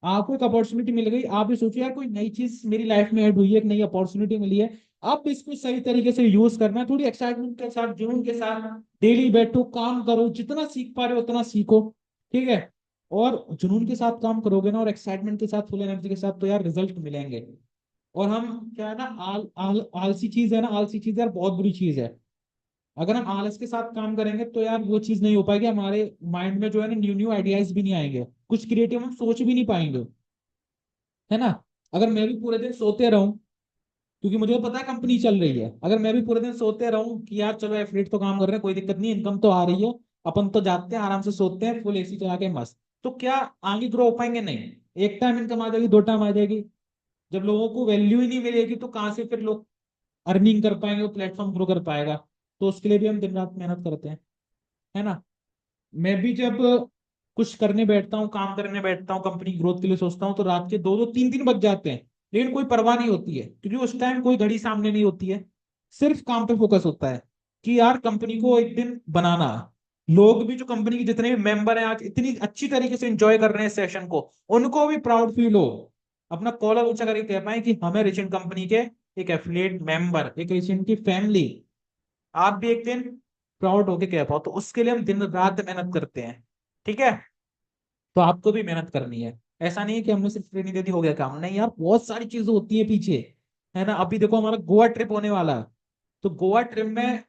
आपको एक अपॉर्चुनिटी मिल गई, आप ये सोचिए यार कोई नई चीज मेरी लाइफ में ऐड हुई है, एक नई अपॉर्चुनिटी मिली है, आप इसको सही तरीके से यूज करना, थोड़ी एक्साइटमेंट के साथ, जुनून के साथ डेली बैठो, काम करो, जितना सीख पा रहे हो उतना सीखो, ठीक है। और जुनून के साथ काम करोगे ना, और एक्साइटमेंट के साथ, फुल एनर्जी के साथ, तो यार रिजल्ट मिलेंगे। और हम क्या है ना, आलसी चीज है ना, आलसी चीज यार बहुत बुरी चीज है। अगर हम आलस के साथ काम करेंगे तो यार वो चीज नहीं हो पाएगी, हमारे माइंड में जो है ना न्यू न्यू आइडियाज भी नहीं आएंगे, कुछ क्रिएटिव हम सोच भी नहीं पाएंगे, है ना। अगर मैं भी पूरे दिन सोते रहूं, क्योंकि मुझे पता है कंपनी चल रही है, अगर मैं भी पूरे दिन सोते रहूं कि यार चलो एफिलिएट तो काम कर रहे हैं, कोई दिक्कत नहीं, इनकम तो आ रही है, अपन तो जाते हैं आराम से सोते हैं फुल एसी चला के मस्त, तो क्या आगे ग्रो हो पाएंगे? नहीं। एक टाइम इनकम आ जाएगी, 2 टाइम आ जाएगी, जब लोगों को वैल्यू ही नहीं मिलेगी तो कहाँ से फिर लोग अर्निंग कर पाएंगे, वो प्लेटफॉर्म ग्रो कर पाएगा। तो उसके लिए भी हम दिन रात मेहनत करते हैं, है ना। मैं भी जब कुछ करने बैठता हूँ, काम करने बैठता हूँ, कंपनी ग्रोथ के लिए सोचता हूँ, तो रात के 2-2 3-3 बज जाते हैं। लेकिन कोई परवाह नहीं होती है, क्योंकि उस टाइम कोई घड़ी सामने नहीं होती है। सिर्फ काम पे फोकस होता है कि यार कंपनी को एक दिन बनाना। लोग भी जो कंपनी के जितने भी मेंबर हैं आज इतनी अच्छी तरीके से एंजॉय कर रहे हैं सेशन को, उनको भी प्राउड फील हो, अपना कॉलर ऊंचा करके कह पाए कि हमें रिचेंट कंपनी के एक एफिलिएट मेंबर, एक रिचेंट की फैमिली, आप भी एक दिन प्राउड होके कह पाओ। तो उसके लिए हम दिन रात मेहनत करते हैं, ठीक है। तो आपको भी मेहनत करनी है। ऐसा नहीं है कि हमने सिर्फ ट्रेनिंग दे दी हो गया काम, नहीं यार, बहुत सारी चीजें होती है पीछे, है ना। अभी देखो हमारा गोवा ट्रिप होने वाला है, तो गोवा ट्रिप में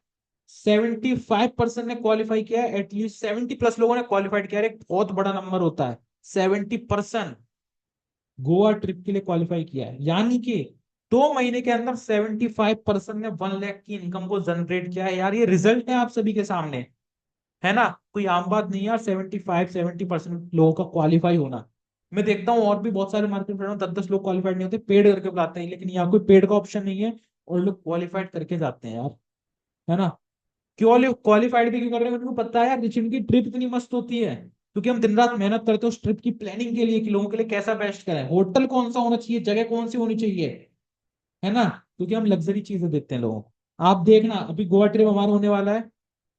75% ने क्वालिफाई किया है, एटलीस्ट 70+ लोगों ने क्वालिफाइड किया है। एक बहुत बड़ा नंबर होता है 70% गोवा ट्रिप के लिए क्वालिफाई किया है, यानी कि 2 महीने के अंदर 75% ने 1 लाख की इनकम को जनरेट किया है। यार ये रिजल्ट है आप सभी के सामने, है ना। कोई आम बात नहीं यार, 70% लोगों का क्वालिफाई होना। मैं देखता हूँ और भी बहुत सारे मार्केट में 10-10 लोग क्वालिफाइड नहीं होते, पेड करके बुलाते हैं, लेकिन यहाँ कोई पेड का ऑप्शन नहीं है, और लोग क्वालिफाइड करके जाते हैं यार, है ना। क्यों क्वालिफाइड भी क्यों कर रहे हैं, उनको पता है यार निचिन की ट्रिप इतनी मस्त होती है, क्योंकि हम दिन रात मेहनत करते हैं उस ट्रिप की प्लानिंग के लिए कि लोगों के लिए कैसा बेस्ट करें, होटल कौन सा होना चाहिए, जगह कौन सी होनी चाहिए, है ना। क्योंकि हम लग्जरी चीजें देते हैं लोगों को। आप देखना अभी गोवा ट्रिप हमारा होने वाला है,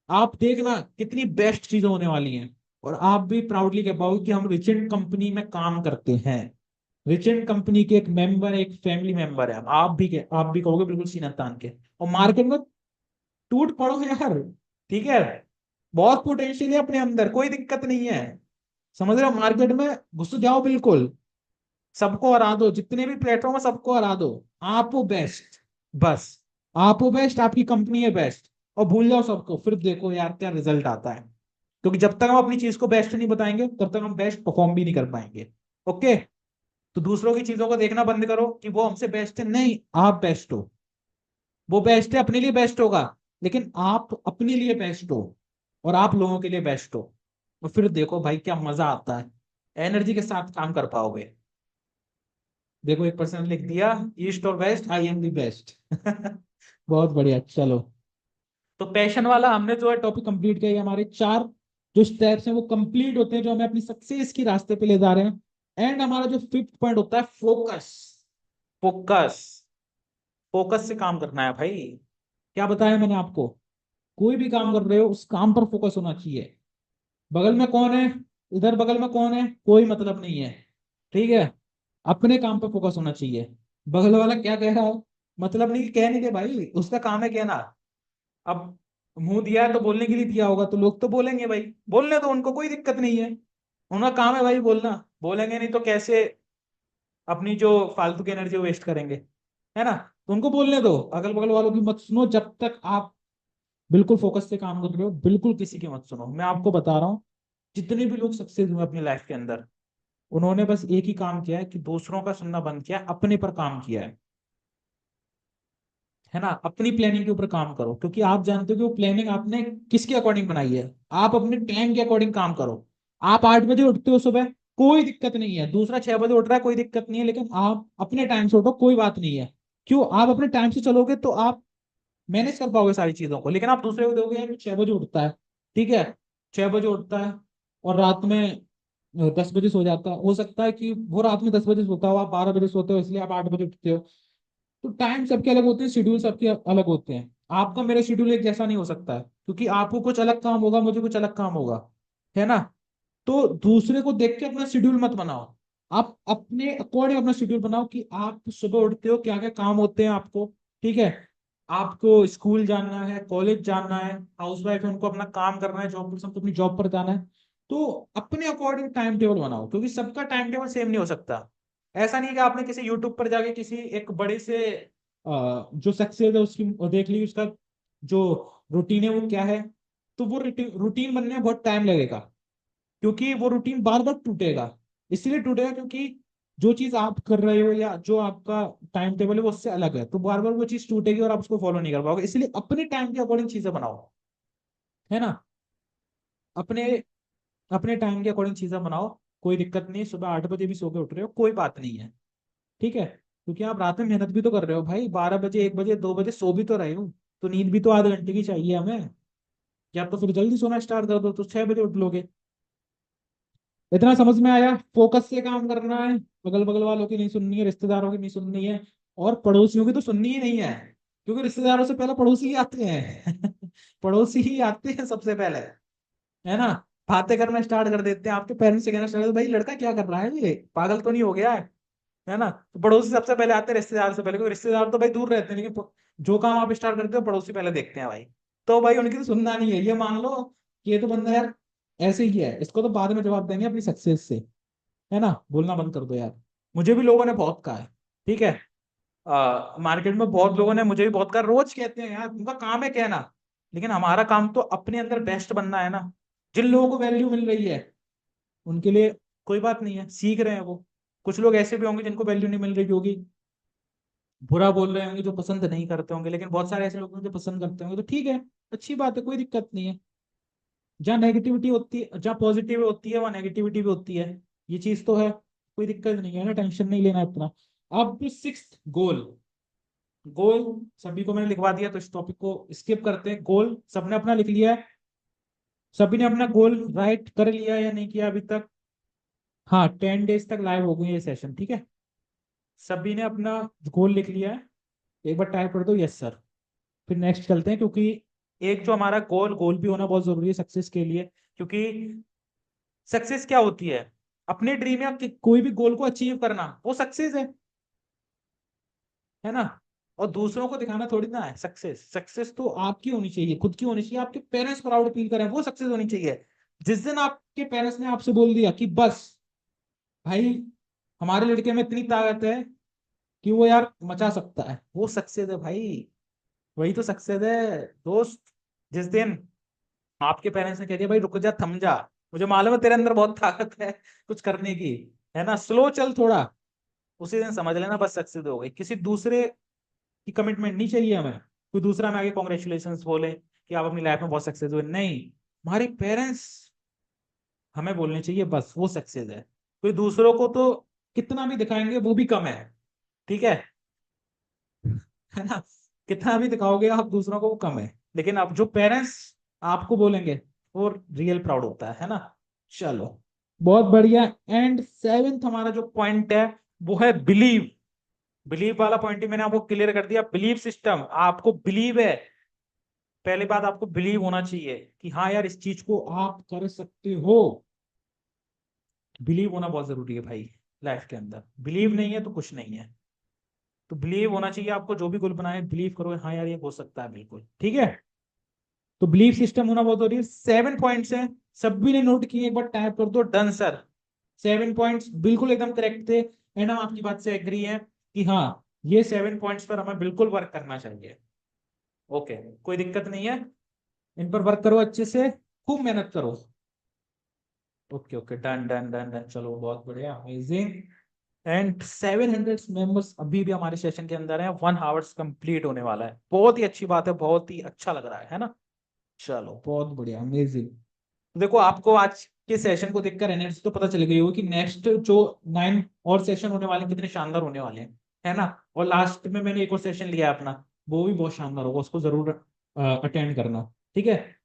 आप देखना कितनी बेस्ट चीजें होने वाली हैं, और आप भी प्राउडली कह पाओगे कि हम रिचेंट कंपनी में काम करते हैं, रिचेंट कंपनी के एक मेंबर, एक फैमिली मेंबर है हम। आप भी कहोगे बिल्कुल सीना तान के, और मार्केट में टूट पड़ो यार, ठीक है। बहुत पोटेंशियल है अपने अंदर, कोई दिक्कत नहीं है, समझ रहे हो। मार्केट में घुस जाओ बिल्कुल, सबको हरा दो, जितने भी प्लेटफॉर्म है सबको हरा दो। आप हो बेस्ट, बस आप हो बेस्ट, आपकी कंपनी है बेस्ट, और भूल जाओ सबको, फिर देखो यार क्या रिजल्ट आता है। क्योंकि जब तक हम अपनी चीज को बेस्ट नहीं बताएंगे तब तक हम बेस्ट परफॉर्म भी नहीं कर पाएंगे। ओके। तो दूसरों की चीजों को देखना बंद करो कि वो हमसे बेस्ट है, नहीं, आप बेस्ट हो। वो बेस्ट है, अपने लिए बेस्ट होगा, लेकिन आप अपने लिए बेस्ट हो, और आप लोगों के लिए बेस्ट हो। और फिर देखो भाई क्या मजा आता है, एनर्जी के साथ काम कर पाओगे। देखो एक पर्सन लिख दिया, ईस्ट और west, I am the best. बहुत बढ़िया, चलो। तो पैशन वाला हमने जो है टॉपिक कंप्लीट किया, ये हमारे 4 जो स्टेप्स हैं वो कंप्लीट होते हैं, जो हमें अपनी सक्सेस की रास्ते पे ले जा रहे हैं। एंड हमारा जो 5th पॉइंट होता है, फोकस। फोकस, फोकस से काम करना है भाई। क्या बताया मैंने आपको, कोई भी काम कर रहे हो उस काम पर फोकस होना चाहिए। बगल में कौन है, इधर बगल में कौन है, कोई मतलब नहीं है, ठीक है। अपने काम पर फोकस होना चाहिए। बगल वाला क्या कह रहा है, मतलब नहीं, कह नहीं दे भाई, उसका काम है कहना। अब मुंह दिया है तो बोलने के लिए दिया होगा, तो लोग तो बोलेंगे भाई, बोलने तो उनको कोई दिक्कत नहीं है, उनका काम है भाई बोलना। बोलेंगे नहीं तो कैसे अपनी जो फालतू की एनर्जी वेस्ट करेंगे, है ना। तो उनको बोलने दो, अगल बगल वालों की मत सुनो, जब तक आप बिल्कुल फोकस से काम कर रहे हो, बिल्कुल किसी की मत सुनो। मैं आपको बता रहा हूँ, जितने भी लोग सक्सेस हुए अपनी लाइफ के अंदर, उन्होंने बस एक ही काम किया है कि दूसरों का सुनना बंद किया, अपने पर काम किया है ना। अपनी प्लानिंग के ऊपर काम करो, क्योंकि आप जानते हो कि वो प्लानिंग आपने किसके अकॉर्डिंग बनाई है। आप अपने टाइम के अकॉर्डिंग काम करो। आप 8 बजे उठते हो सुबह, कोई दिक्कत नहीं है, दूसरा 6 बजे उठ रहा है, कोई दिक्कत नहीं है, लेकिन आप अपने टाइम से उठो, कोई बात नहीं है। क्यों, आप अपने टाइम से चलोगे तो आप मैनेज कर पाओगे सारी चीजों को। लेकिन आप दूसरे को दोगे यार 6 बजे उठता है, ठीक है, 6 बजे उठता है, और रात में 10 बजे सो जाता है, हो सकता है कि वो रात में 10 बजे सोता हो, आप 12 बजे सोते हो, इसलिए आप 8 बजे उठते हो। तो टाइम सबके अलग होते हैं, शेड्यूल सबके अलग होते हैं। आपका मेरा शेड्यूल एक जैसा नहीं हो सकता है, क्योंकि आपको कुछ अलग काम होगा, मुझे कुछ अलग काम होगा, है ना। तो दूसरे को देख के अपना शेड्यूल मत बनाओ, आप अपने अकॉर्डिंग अपना शेड्यूल बनाओ कि आप सुबह उठते हो, क्या क्या काम होते हैं आपको, ठीक है। आपको स्कूल जाना है, कॉलेज जाना है, हाउस वाइफ है उनको अपना काम करना है, जॉब पर्सन को अपनी जॉब पर जाना है। तो अपने अकॉर्डिंग टाइम टेबल बनाओ, क्योंकि सबका टाइम टेबल सेम नहीं हो सकता। ऐसा नहीं कि आपने किसी यूट्यूब पर जाके किसी एक बड़े से जो सक्सेस है उसकी देख ली, उसका जो रूटीन है वो क्या है, तो वो रूटीन बनने में बहुत टाइम लगेगा, क्योंकि वो रूटीन बार बार टूटेगा। इसलिए टूटेगा क्योंकि जो चीज आप कर रहे हो या जो आपका टाइम टेबल है वो उससे अलग है, तो बार बार वो चीज टूटेगी और आप उसको फॉलो नहीं कर पाओगे। इसलिए अपने टाइम के अकॉर्डिंग चीजें बनाओ, है ना। अपने अपने टाइम के अकॉर्डिंग चीजें बनाओ, कोई दिक्कत नहीं, सुबह 8 बजे भी सो के उठ रहे हो, कोई बात नहीं है, ठीक है। क्योंकि आप रात में मेहनत भी तो कर रहे हो भाई, 12 बजे 1 बजे 2 बजे सो भी तो रहे हो, तो नींद भी तो आधे घंटे की चाहिए हमें। या तो फिर जल्दी सोना स्टार्ट कर दो तो 6 बजे उठ लोगे। इतना समझ में आया? फोकस से काम करना है, अगल बगल वालों की नहीं सुननी है, रिश्तेदारों की नहीं सुननी है, और पड़ोसियों की तो सुननी ही नहीं है, क्योंकि रिश्तेदारों से पहले पड़ोसी ही आते हैं। पड़ोसी ही आते हैं सबसे पहले, है ना। बातें करना स्टार्ट कर देते हैं, आपके पेरेंट्स से कहना स्टार्ट कर, भाई लड़का क्या कर रहा है, ये पागल तो नहीं हो गया है ना। तो पड़ोसी सबसे पहले आते हैं रिश्तेदार से पहले, क्योंकि रिश्तेदार तो भाई दूर रहते हैं, लेकिन जो काम आप स्टार्ट करते हो पड़ोसी पहले देखते हैं भाई। तो भाई उनकी तो सुनना नहीं है, ये मान लो कि ये तो बंदा यार ऐसे ही है, इसको तो बाद में जवाब देंगे अपनी सक्सेस से, है ना। बोलना बंद कर दो यार। मुझे भी लोगों ने बहुत कहा है, ठीक है, मार्केट में बहुत लोगों ने मुझे भी बहुत कहा, रोज कहते हैं यार उनका काम है कहना, लेकिन हमारा काम तो अपने अंदर बेस्ट बनना है ना। जिन लोगों को वैल्यू मिल रही है उनके लिए कोई बात नहीं है, सीख रहे हैं वो। कुछ लोग ऐसे भी होंगे जिनको वैल्यू नहीं मिल रही होगी, बुरा बोल रहे होंगे, जो पसंद नहीं करते होंगे, लेकिन बहुत सारे ऐसे लोग हैं जो पसंद करते होंगे, तो ठीक है, अच्छी बात है, कोई दिक्कत नहीं है। जहाँ नेगेटिविटी होती है, जहाँ पॉजिटिव होती है वहाँ नेगेटिविटी भी होती है, ये चीज तो है, कोई दिक्कत नहीं है ना, टेंशन नहीं लेना इतना। अब सिक्स्थ गोल। गोल सभी को मैंने लिखवा दिया, तो इस टॉपिक को स्किप करते हैं। गोल सबने अपना लिख लिया है? सभी ने अपना गोल राइट कर लिया या नहीं किया अभी तक? हाँ, 10 डेज तक लाइव हो गई ये सेशन, ठीक है। सभी ने अपना गोल लिख लिया है? एक बार टाइप कर दो यस सर। फिर नेक्स्ट चलते हैं, क्योंकि एक जो हमारा गोल गोल भी होना बहुत जरूरी है सक्सेस के लिए, क्योंकि सक्सेस क्या होती है? अपने ड्रीम या कोई भी गोल को अचीव करना वो सक्सेस है ना। और दूसरों को दिखाना थोड़ी ना है सक्सेस। सक्सेस तो आपकी होनी चाहिए, खुद की होनी चाहिए, आपके पेरेंट्स प्राउड फील करें, वो सक्सेस होनी चाहिए। जिस दिन आपके पेरेंट्स ने आपसे बोल दिया कि बस भाई हमारे लड़के में इतनी ताकत है कि वो यार मचा सकता है, वो सक्सेस है भाई, वही तो सक्सेस है दोस्त। जिस दिन आपके पेरेंट्स ने कह दिया भाई रुक जा थम जा, मुझे मालूम है तेरे अंदर बहुत ताकत है कुछ करने की, है ना, स्लो चल थोड़ा, उसी दिन समझ लेना बस सक्सेस हो गई। किसी दूसरे की कमिटमेंट नहीं चाहिए हमें, कोई दूसरा में आगे कॉन्ग्रेचुलेशन बोले कि आप अपनी लाइफ में बहुत सक्सेस हुए, नहीं, हमारे पेरेंट्स हमें बोलने चाहिए बस वो सक्सेस है। कोई दूसरों को तो कितना भी दिखाएंगे वो भी कम है, ठीक है ना। कितना भी दिखाओगे आप दूसरों को वो कम है, लेकिन अब जो पेरेंट्स आपको बोलेंगे वो रियल प्राउड होता है ना। चलो, बहुत बढ़िया। एंड सेवेंथ हमारा जो पॉइंट है वो है बिलीव। बिलीव वाला पॉइंट ही मैंने आपको क्लियर कर दिया। बिलीव सिस्टम, आपको बिलीव है, पहली बात आपको बिलीव होना चाहिए कि हाँ यार इस चीज को आप कर सकते हो। बिलीव होना बहुत जरूरी है भाई लाइफ के अंदर, बिलीव नहीं है तो कुछ नहीं है। तो बिलीव होना चाहिए आपको, जो भी गोल बनाए बिलीव करो हाँ यार ये हो सकता है, बिल्कुल ठीक है। तो बिलीव सिस्टम होना बहुत जरूरी है। 7 पॉइंट्स हैं, सभी ने नोट किए, एक बार टाइप कर दो डन सर। 7 पॉइंट्स बिल्कुल एकदम करेक्ट थे, एंड हम आपकी बात से एग्री है कि हाँ ये 7 पॉइंट्स पर हमें बिल्कुल वर्क करना चाहिए। ओके, कोई दिक्कत नहीं है, इन पर वर्क करो अच्छे से, खूब मेहनत करो। Okay okay, done done done done, चलो बहुत बढ़िया, अमेजिंग। एंड 700 मेंबर्स अभी भी हमारे सेशन के अंदर हैं, 1 आवर्स कंप्लीट होने वाला है, बहुत ही अच्छी बात है, बहुत ही अच्छा लग रहा है ना। चलो बहुत बढ़िया, अमेजिंग। देखो आपको आज के सेशन को देखकर एनर्जी तो पता चल गई होगी कि नेक्स्ट जो 9 और सेशन होने वाले हैं कितने शानदार होने वाले हैं, है ना। और लास्ट में मैंने एक और सेशन लिया है अपना, वो भी बहुत शानदार होगा, उसको जरूर अटेंड करना, ठीक है।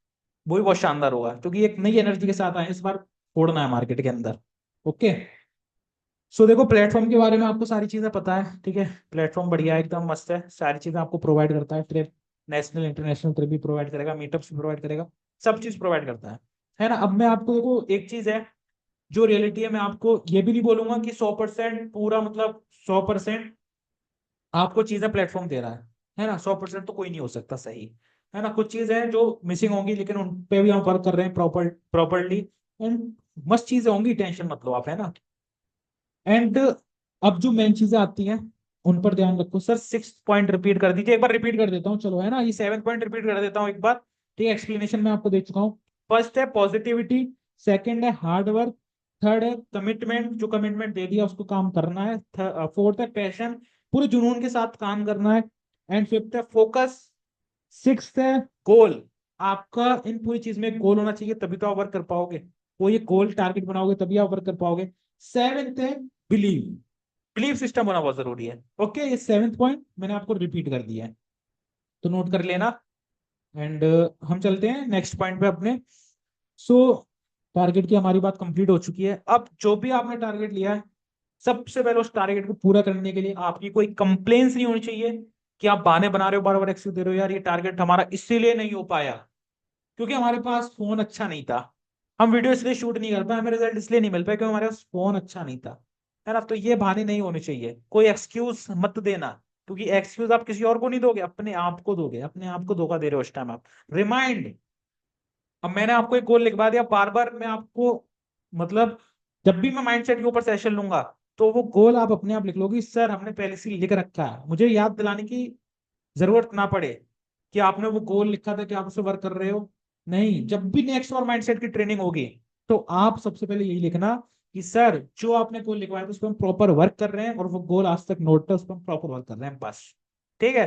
वो भी बहुत शानदार होगा, क्योंकि एक नई एनर्जी के साथ आए इस बार, फोड़ना है मार्केट के अंदर। ओके, सो देखो प्लेटफॉर्म के बारे में आपको सारी चीजें पता है, ठीक है। प्लेटफॉर्म बढ़िया है, एकदम मस्त है, सारी चीजें आपको प्रोवाइड करता है, ट्रिप नेशनल इंटरनेशनल ट्रिप भी प्रोवाइड करेगा, मीटअप्स भी प्रोवाइड करेगा, सब चीज प्रोवाइड करता है ना। अब मैं आपको देखो एक चीज है जो रियलिटी है, मैं आपको ये भी नहीं बोलूंगा कि 100% पूरा, मतलब 100% आपको चीजें प्लेटफॉर्म दे रहा है ना। 100% तो कोई नहीं हो सकता सही, है ना। कुछ चीजें हैं जो मिसिंग होंगी, लेकिन उन पे भी हम वर्क कर रहे हैं प्रॉपरली, एंड मस्त चीजें होंगी, टेंशन मत लो आप, है ना। एंड अब जो मेन चीजें आती हैं उन पर ध्यान रखो। सर 6 पॉइंट रिपीट कर दीजिए, एक बार रिपीट कर देता हूँ चलो, है ना, ये 7 पॉइंट रिपीट कर देता हूँ एक बार, ठीक है। एक्सप्लेनेशन मैं आपको दे चुका हूँ। फर्स्ट है पॉजिटिविटी, सेकंड है हार्ड वर्क, थर्ड है कमिटमेंट, जो कमिटमेंट दे दिया उसको काम करना है, फोर्थ है पैशन, पूरे जुनून के साथ काम करना है, एंड फिफ्थ है फोकस, सिक्स्थ है गोल। आपका इन पूरी चीज में गोल होना चाहिए, तभी तो आप वर्क कर पाओगे, वो ये गोल टारगेट बनाओगे तभी आप वर्क कर पाओगे। सेवेंथ है बिलीव, बिलीफ सिस्टम होना बहुत जरूरी है। ओके, ये 7th पॉइंट मैंने आपको रिपीट कर दिया है, तो नोट कर लेना। एंड हम चलते हैं नेक्स्ट पॉइंट पे अपने। सो टारगेट की हमारी बात कंप्लीट हो चुकी है। अब जो भी आपने टारगेट लिया है, सबसे पहले उस टारगेट को पूरा करने के लिए आपकी कोई कंप्लेंस नहीं होनी चाहिए कि आप बहाने बना रहे हो, बार बार एक्सक्यूज दे रहे हो, यार ये टारगेट हमारा इसीलिए नहीं हो पाया क्योंकि हमारे पास फोन अच्छा नहीं था, हम वीडियो इसलिए शूट नहीं कर पाए, हमें रिजल्ट इसलिए नहीं मिल पाया क्योंकि हमारे पास फोन अच्छा नहीं था, है ना। तो ये बहाने नहीं होने चाहिए, कोई एक्सक्यूज मत देना, क्योंकि एक्सक्यूज आप किसी और को नहीं दोगे, अपने आप को दोगे, अपने आप को धोखा दे रहे हो उस टाइम आप। रिमाइंड, अब मैंने आपको एक गोल लिखवा दिया, बार बार मैं आपको, मतलब जब भी मैं माइंडसेट के ऊपर सेशन लूंगा तो वो गोल आप अपने आप लिख लोगे, सर हमने पहले से ही लिख रखा है, मुझे याद दिलाने की जरूरत ना पड़े कि आपने वो गोल लिखा था कि आप उस पर वर्क कर रहे हो। नहीं, जब भी नेक्स्ट और माइंडसेट की ट्रेनिंग होगी तो आप सबसे पहले यही लिखना कि सर जो आपने गोल लिखवाया था उस पर हम प्रॉपर वर्क कर रहे हैं, और वो गोल आज तक नोट है, उस पर हम प्रॉपर वर्क कर रहे हैं, बस। ठीक है,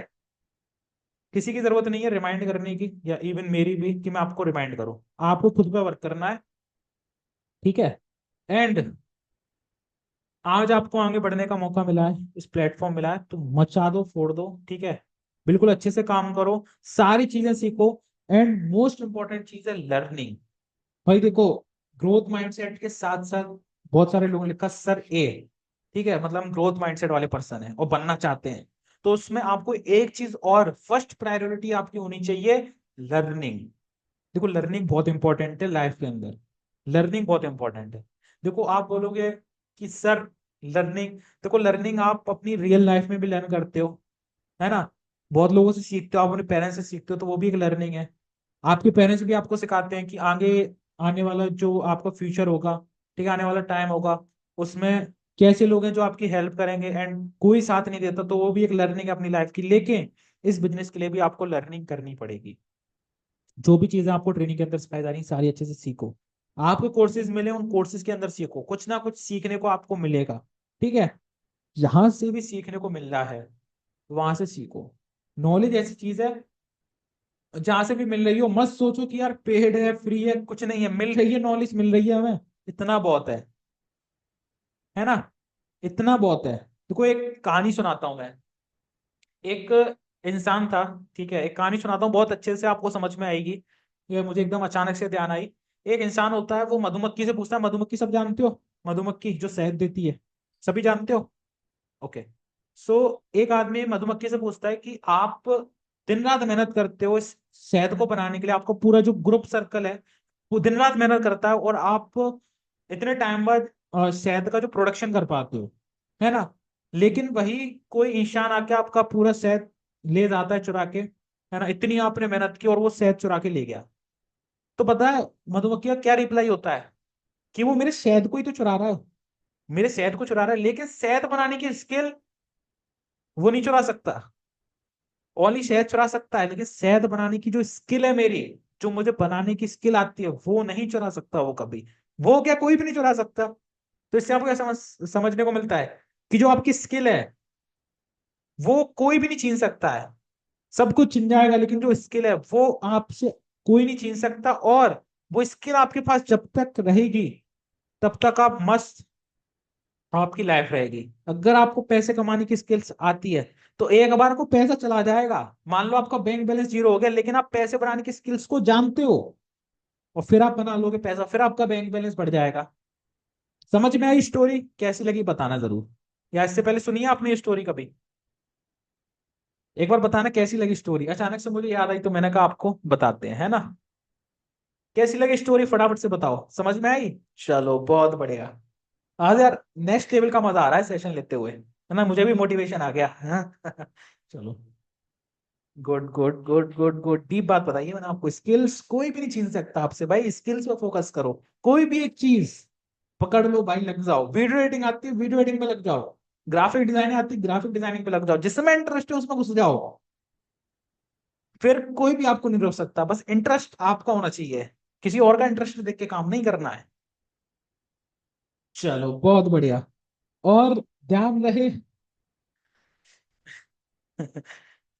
किसी की जरूरत नहीं है रिमाइंड करने की, या इवन मेरी भी कि मैं आपको रिमाइंड करूं, आपको खुद पे वर्क करना है। ठीक है। एंड आज आपको आगे बढ़ने का मौका मिला है, इस प्लेटफॉर्म मिला है, तो मचा दो, फोड़ दो। ठीक है, बिल्कुल अच्छे से काम करो, सारी चीजें सीखो। एंड मोस्ट इंपॉर्टेंट चीज है लर्निंग। भाई देखो, ग्रोथ माइंडसेट के साथ साथ बहुत सारे लोगों ने लिखा सर ए, ठीक है, मतलब हम ग्रोथ माइंडसेट वाले पर्सन हैं और बनना चाहते हैं, तो उसमें आपको एक चीज और फर्स्ट प्रायोरिटी आपकी होनी चाहिए, लर्निंग। देखो लर्निंग बहुत इंपॉर्टेंट है लाइफ के अंदर, लर्निंग बहुत इंपॉर्टेंट है। देखो आप बोलोगे कि सर लर्निंग, देखो लर्निंग आप अपनी रियल लाइफ में भी लर्न करते हो, है ना। बहुत लोगों से सीखते हो, आप अपने पेरेंट्स से सीखते हो, तो वो भी एक लर्निंग है। आपके पेरेंट्स भी आपको सिखाते हैं कि आगे आने वाला जो आपका फ्यूचर होगा, ठीक है, आने वाला टाइम होगा, उसमें कैसे लोग हैं जो आपकी हेल्प करेंगे, एंड कोई साथ नहीं देता, तो वो भी एक लर्निंग है अपनी लाइफ की। लेकिन इस बिजनेस के लिए भी आपको लर्निंग करनी पड़ेगी। जो भी चीजें आपको ट्रेनिंग के अंदर सिखाई जा रही हैं, सारी अच्छे से सीखो। आपको कोर्सेज मिले, उन कोर्सेज के अंदर सीखो, कुछ ना कुछ सीखने को आपको मिलेगा। ठीक है, जहां से भी सीखने को मिल रहा है वहां से सीखो। नॉलेज ऐसी चीज है, जहां से भी मिल रही हो मत सोचो कि यार पेड है, फ्री है, कुछ नहीं है, मिल रही है, नॉलेज मिल रही है हमें, इतना बहुत है ना, इतना बहुत है। देखो एक कहानी सुनाता हूं मैं, एक इंसान था, ठीक है, एक कहानी सुनाता हूँ बहुत अच्छे से, आपको समझ में आएगी, ये मुझे एकदम अचानक से ध्यान आई। एक इंसान होता है, वो मधुमक्खी से पूछता है, मधुमक्खी सब जानते हो, मधुमक्खी जो शहद देती है, सभी जानते हो। ओके। सो एक आदमी मधुमक्खी से पूछता है कि आप दिन रात मेहनत करते हो इस शहद को बनाने के लिए, आपको पूरा जो ग्रुप सर्कल है वो दिन रात मेहनत करता है, और आप इतने टाइम बाद शहद का जो प्रोडक्शन कर पाते हो, है ना। लेकिन वही कोई इंसान आके आपका पूरा शहद ले जाता है चुरा के, है ना, इतनी आपने मेहनत की और वो शहद चुरा के ले गया, तो पता है मधुमक्खी का क्या रिप्लाई होता है, कि वो मेरे शहद को ही तो चुरा रहा है, मेरे शहद को चुरा रहा है, लेकिन शहद बनाने की स्किल वो नहीं चुरा सकता। ओनली शहद चुरा सकता है, लेकिन शहद बनाने की जो स्किल है मेरी, जो मुझे बनाने की स्किल आती है, वो नहीं चुरा सकता वो कभी। वो क्या, कोई भी नहीं चुरा सकता। तो इससे आपको क्या समझने को मिलता है कि जो आपकी स्किल है वो कोई भी नहीं छीन सकता है। सब कुछ छिन जाएगा, लेकिन जो स्किल है वो आपसे कोई नहीं छीन सकता, और वो स्किल आपके पास जब तक रहेगी तब तक आप मस्त, आपकी लाइफ रहेगी। अगर आपको पैसे कमाने की स्किल्स आती है तो एक बार को पैसा चला जाएगा, मान लो आपका बैंक बैलेंस जीरो हो गया, लेकिन आप पैसे बनाने की स्किल्स को जानते हो, और फिर आप बना लोगे पैसा, फिर आपका बैंक बैलेंस बढ़ जाएगा। समझ में आई स्टोरी, कैसी लगी बताना जरूर, या इससे पहले सुनिए आपने ये स्टोरी कभी, एक बार बताना कैसी लगी स्टोरी, अचानक से मुझे याद आई तो मैंने कहा आपको बताते हैं, है ना। कैसी लगी स्टोरी फटाफट से बताओ, समझ में आई। चलो बहुत बढ़िया। आज यार नेक्स्ट लेवल का मजा आ रहा है सेशन लेते हुए, है ना, मुझे भी मोटिवेशन आ गया, हाँ? चलो, good good good good good, deep बात बताइए मैंने आपको, स्किल्स कोई भी नहीं छीन सकता आपसे भाई, स्किल्स पे फोकस करो। कोई भी एक चीज पकड़ लो भाई, लग जाओ, वीडियो एडिटिंग आती है वीडियो एडिटिंग पे लग जाओ, ग्राफिक डिजाइनिंग आती है ग्राफिक डिजाइनिंग पे लग जाओ, जिसमें इंटरेस्ट है उसमें घुस जाओ, फिर कोई भी आपको नहीं रोक सकता, बस इंटरेस्ट आपका होना चाहिए, किसी और का इंटरेस्ट देख के काम नहीं करना है। चलो बहुत बढ़िया। और ध्यान रहे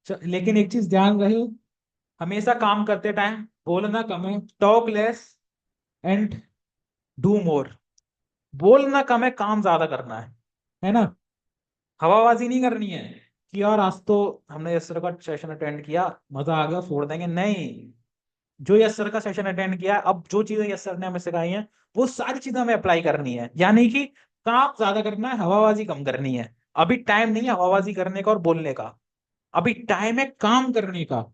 लेकिन एक चीज ध्यान रहे, हमेशा काम करते टाइम बोलना कम है, talk less and do more. बोलना कम है, काम ज्यादा करना है ना। हवाबाजी नहीं करनी है कि यार आज तो हमने यस सर का सेशन अटेंड किया, मजा आ गया, छोड़ देंगे, नहीं। जो यस सर का सेशन अटेंड किया, अब जो चीजें यस सर ने हमें सिखाई हैं वो सारी चीजें हमें अप्लाई करनी है, यानी कि काम ज्यादा करना है, हवाबाजी कम करनी है। अभी टाइम नहीं है हवाबाजी करने का और बोलने का, अभी टाइम है काम करने का,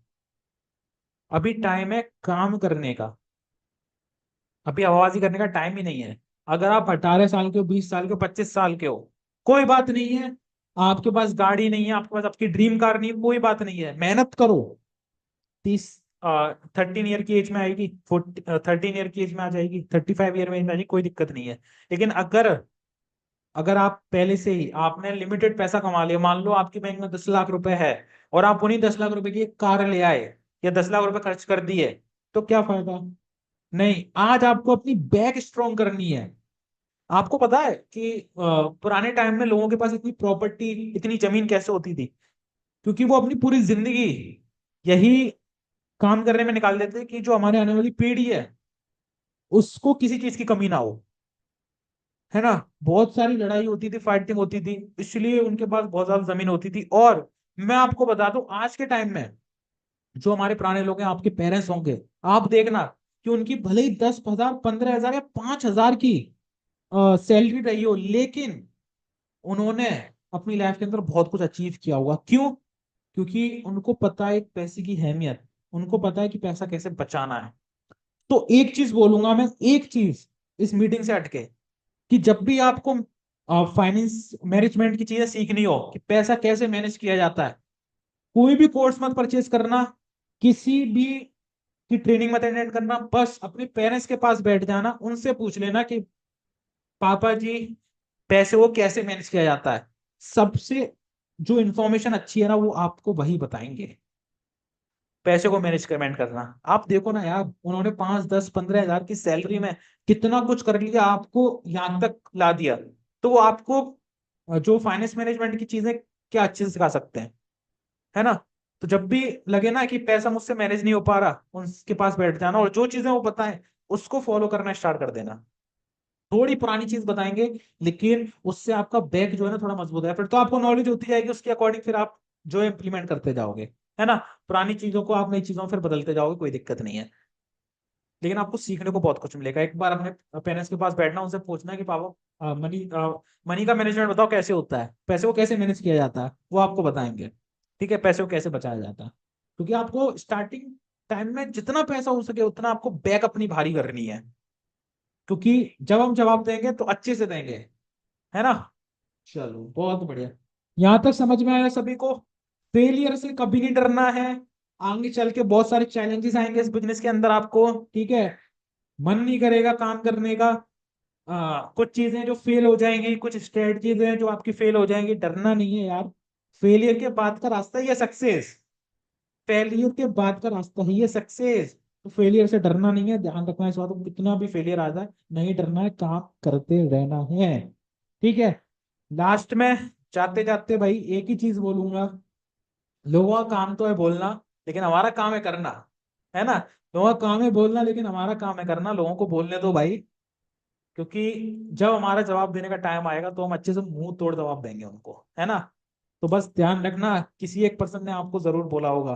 अभी टाइम है काम करने का। अभी हवाबाजी करने का टाइम ही नहीं है। अगर आप 18 साल के हो, 20 साल के हो, 25 साल के हो, कोई बात नहीं है। आपके पास गाड़ी नहीं है, आपके पास आपकी ड्रीम कार नहीं है, कोई बात नहीं है, मेहनत करो। 13 ईयर की एज में आएगी, 13 ईयर की एज में आ जाएगी, 35 ईयर में आ जाएगी, कोई दिक्कत नहीं है। लेकिन अगर अगर आप पहले से ही आपने लिमिटेड पैसा कमा लिया, मान लो आपके बैंक में 10 लाख रुपए है, और आप उन्हीं 10 लाख रुपए की एक कार ले आए, या 10 लाख रुपए खर्च कर दिए, तो क्या फायदा? नहीं, आज आपको अपनी बैक स्ट्रॉन्ग करनी है। आपको पता है कि पुराने टाइम में लोगों के पास इतनी प्रॉपर्टी, इतनी जमीन कैसे होती थी? क्योंकि वो अपनी पूरी जिंदगी यही काम करने में निकाल देते कि जो हमारे आने वाली पीढ़ी है उसको किसी चीज की कमी ना हो, है ना। बहुत सारी लड़ाई होती थी, फाइटिंग होती थी, इसलिए उनके पास बहुत ज्यादा जमीन होती थी। और मैं आपको बता दूं, आज के टाइम में जो हमारे पुराने लोग हैं, आपके पेरेंट्स होंगे, आप देखना कि उनकी भले ही 10 हजार, 15 हजार या 5 हजार की सैलरी रही हो, लेकिन उन्होंने अपनी लाइफ के अंदर बहुत कुछ अचीव किया होगा। क्यों? क्योंकि उनको पता है पैसे की अहमियत, उनको पता है कि पैसा कैसे बचाना है। तो एक चीज बोलूंगा मैं, एक चीज इस मीटिंग से हटके, कि जब भी आपको फाइनेंस मैनेजमेंट की चीजें सीखनी हो कि पैसा कैसे मैनेज किया जाता है, कोई भी कोर्स मत परचेज करना, किसी भी की ट्रेनिंग मत अटेंड करना, बस अपने पेरेंट्स के पास बैठ जाना, उनसे पूछ लेना कि पापा जी, पैसे को कैसे मैनेज किया जाता है। सबसे जो इंफॉर्मेशन अच्छी है ना, वो आपको वही बताएंगे, पैसे को मैनेजमेंट करना। आप देखो ना यार, उन्होंने 5, 10, 15 हजार की सैलरी में कितना कुछ कर लिया, आपको यहाँ तक ला दिया। तो वो आपको जो फाइनेंस मैनेजमेंट की चीजें क्या अच्छे से सिखा सकते हैं, है ना। तो जब भी लगे ना कि पैसा मुझसे मैनेज नहीं हो पा रहा, उनके पास बैठ जाना, और जो चीजें वो बताएं उसको फॉलो करना स्टार्ट कर देना। थोड़ी पुरानी चीज बताएंगे, लेकिन उससे आपका बैक जो है ना थोड़ा मजबूत है, फिर तो आपको नॉलेज होती जाएगी, उसके अकॉर्डिंग फिर आप जो इम्प्लीमेंट करते जाओगे, है ना। पुरानी चीजों को आप नई चीजों में फिर बदलते जाओगे, कोई दिक्कत नहीं है। लेकिन आपको सीखने को बहुत कुछ मिलेगा। एक बार अपने पेरेंट्स के पास बैठना, उनसे पूछना कि पापा, मनी मनी का मैनेजमेंट बताओ कैसे होता है, पैसे को कैसे मैनेज किया जाता है, वो आपको बताएंगे। ठीक है, पैसे को कैसे बचाया जाता है। क्योंकि आपको स्टार्टिंग टाइम में जितना पैसा हो सके उतना आपको बैक अपनी भारी करनी है, क्योंकि जब हम जवाब देंगे तो अच्छे से देंगे, है ना। चलो बहुत बढ़िया, यहां तक समझ में आया सभी को? फेलियर से कभी नहीं डरना है। आगे चल के बहुत सारे चैलेंजेस आएंगे इस बिजनेस के अंदर आपको, ठीक है। मन नहीं करेगा काम करने का, कुछ चीजें जो फेल हो जाएंगी, कुछ स्ट्रेटजीज हैं जो आपकी फेल हो जाएंगी, डरना नहीं है यार। फेलियर के बाद का रास्ता ही है सक्सेस, फेलियर के बाद का रास्ता ही है सक्सेस। तो फेलियर से डरना नहीं है, ध्यान रखना इस बात को, कितना भी फेलियर आ जाए नहीं डरना है, काम करते रहना है। ठीक है। लास्ट में जाते जाते भाई एक ही चीज बोलूंगा, लोगों का काम तो है बोलना, लेकिन हमारा काम है करना, है ना। लोगों का काम है बोलना, लेकिन हमारा काम है करना, लोगों को बोलने दो भाई। क्योंकि जब हमारा जवाब देने का टाइम आएगा तो हम अच्छे से मुंह तोड़ जवाब देंगे उनको, है ना। तो बस ध्यान रखना, किसी एक पर्सन ने आपको जरूर बोला होगा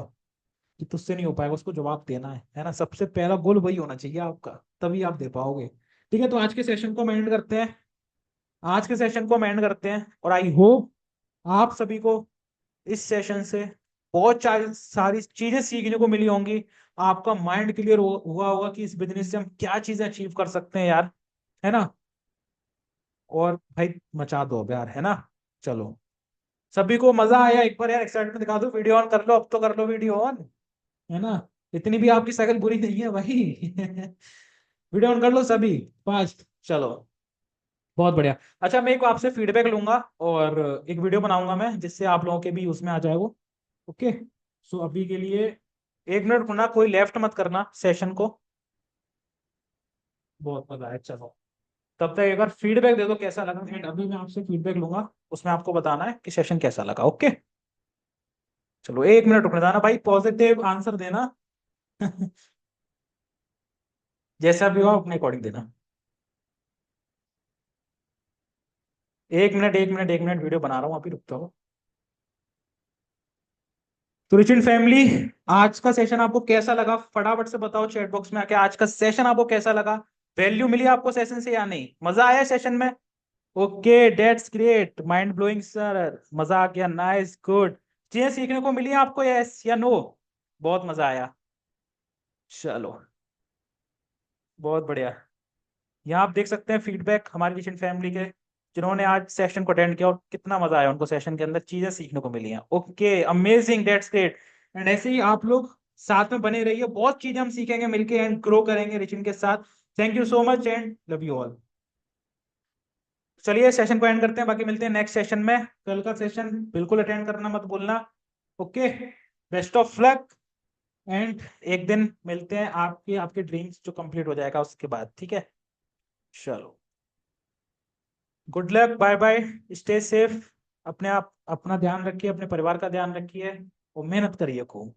कि तुझसे नहीं हो पाएगा, उसको जवाब देना है ना। सबसे पहला गोल वही होना चाहिए आपका, तभी आप दे पाओगे। ठीक है, तो आज के सेशन को एंड करते हैं, आज के सेशन को एंड करते हैं, और आई होप आप सभी को इस सेशन से बहुत सारी चीजें सीखने को मिली होंगी। आपका माइंड क्लियर हुआ होगा कि इस बिजनेस से हम क्या चीजें अचीव कर सकते हैं यार, है ना। और भाई मचा दो अब यार, है ना। चलो, सभी को मजा आया? एक बार यार एक्साइटमेंट दिखा दो, वीडियो ऑन कर लो, अब तो कर लो वीडियो ऑन, है ना। इतनी भी आपकी शक्ल बुरी नहीं है भाई। वीडियो ऑन कर लो सभी, फास्ट। चलो, बहुत बढ़िया। अच्छा, मैं एक आपसे फीडबैक लूंगा और एक वीडियो बनाऊंगा मैं, जिससे आप लोगों के भी उसमें आ जाए वो। ओके। सो अभी के लिए 1 मिनट रुकना, कोई लेफ्ट मत करना सेशन को। बहुत मजा है, चलो। तब तक एक बार फीडबैक दे दो कैसा लगा, एंड अभी मैं आपसे फीडबैक लूंगा, उसमें आपको बताना है कि सेशन कैसा लगा। ओके। चलो 1 मिनट रुकना जाना भाई, पॉजिटिव आंसर देना। जैसा भी हो अपने अकॉर्डिंग देना। एक मिनट वीडियो बना रहा हूँ, अभी रुक जाओ। तो रिच इन फैमिली, आज का सेशन आपको कैसा लगा फटाफट से बताओ चैट बॉक्स में आके, आज का सेशन आपको कैसा लगा? वैल्यू मिली आपको सेशन से या नहीं? मजा आया सेशन में? Okay, that's great, mind blowing sir, मजा आ गया, नाइस, गुड। चीजें सीखने को मिली आपको, यस या नो? बहुत मजा आया। चलो, बहुत बढ़िया। यहाँ आप देख सकते हैं फीडबैक हमारी रिसेंट फैमिली के, जिन्होंने आज सेशन को अटेंड किया और कितना मजा आया उनको, सेशन के अंदर चीजें सीखने को मिली हैं। Okay, amazing, that's great. And ऐसे ही आप लोग साथ में बने रहिए, बहुत चीजें हम सीखेंगे मिलके एंड ग्रो करेंगे रिचिन के साथ। Thank you so much and love you all. चलिए सेशन को एंड करते हैं, बाकी मिलते हैं नेक्स्ट सेशन में। कल का सेशन बिल्कुल अटेंड करना मत भूलना। Okay, best of luck. And एक दिन मिलते हैं आपके आपके ड्रीम्स जो कंप्लीट हो जाएगा उसके बाद, ठीक है? चलो, good luck, bye bye, stay safe. अपने आप अपना ध्यान रखिए, अपने परिवार का ध्यान रखिए और मेहनत करिए खूब।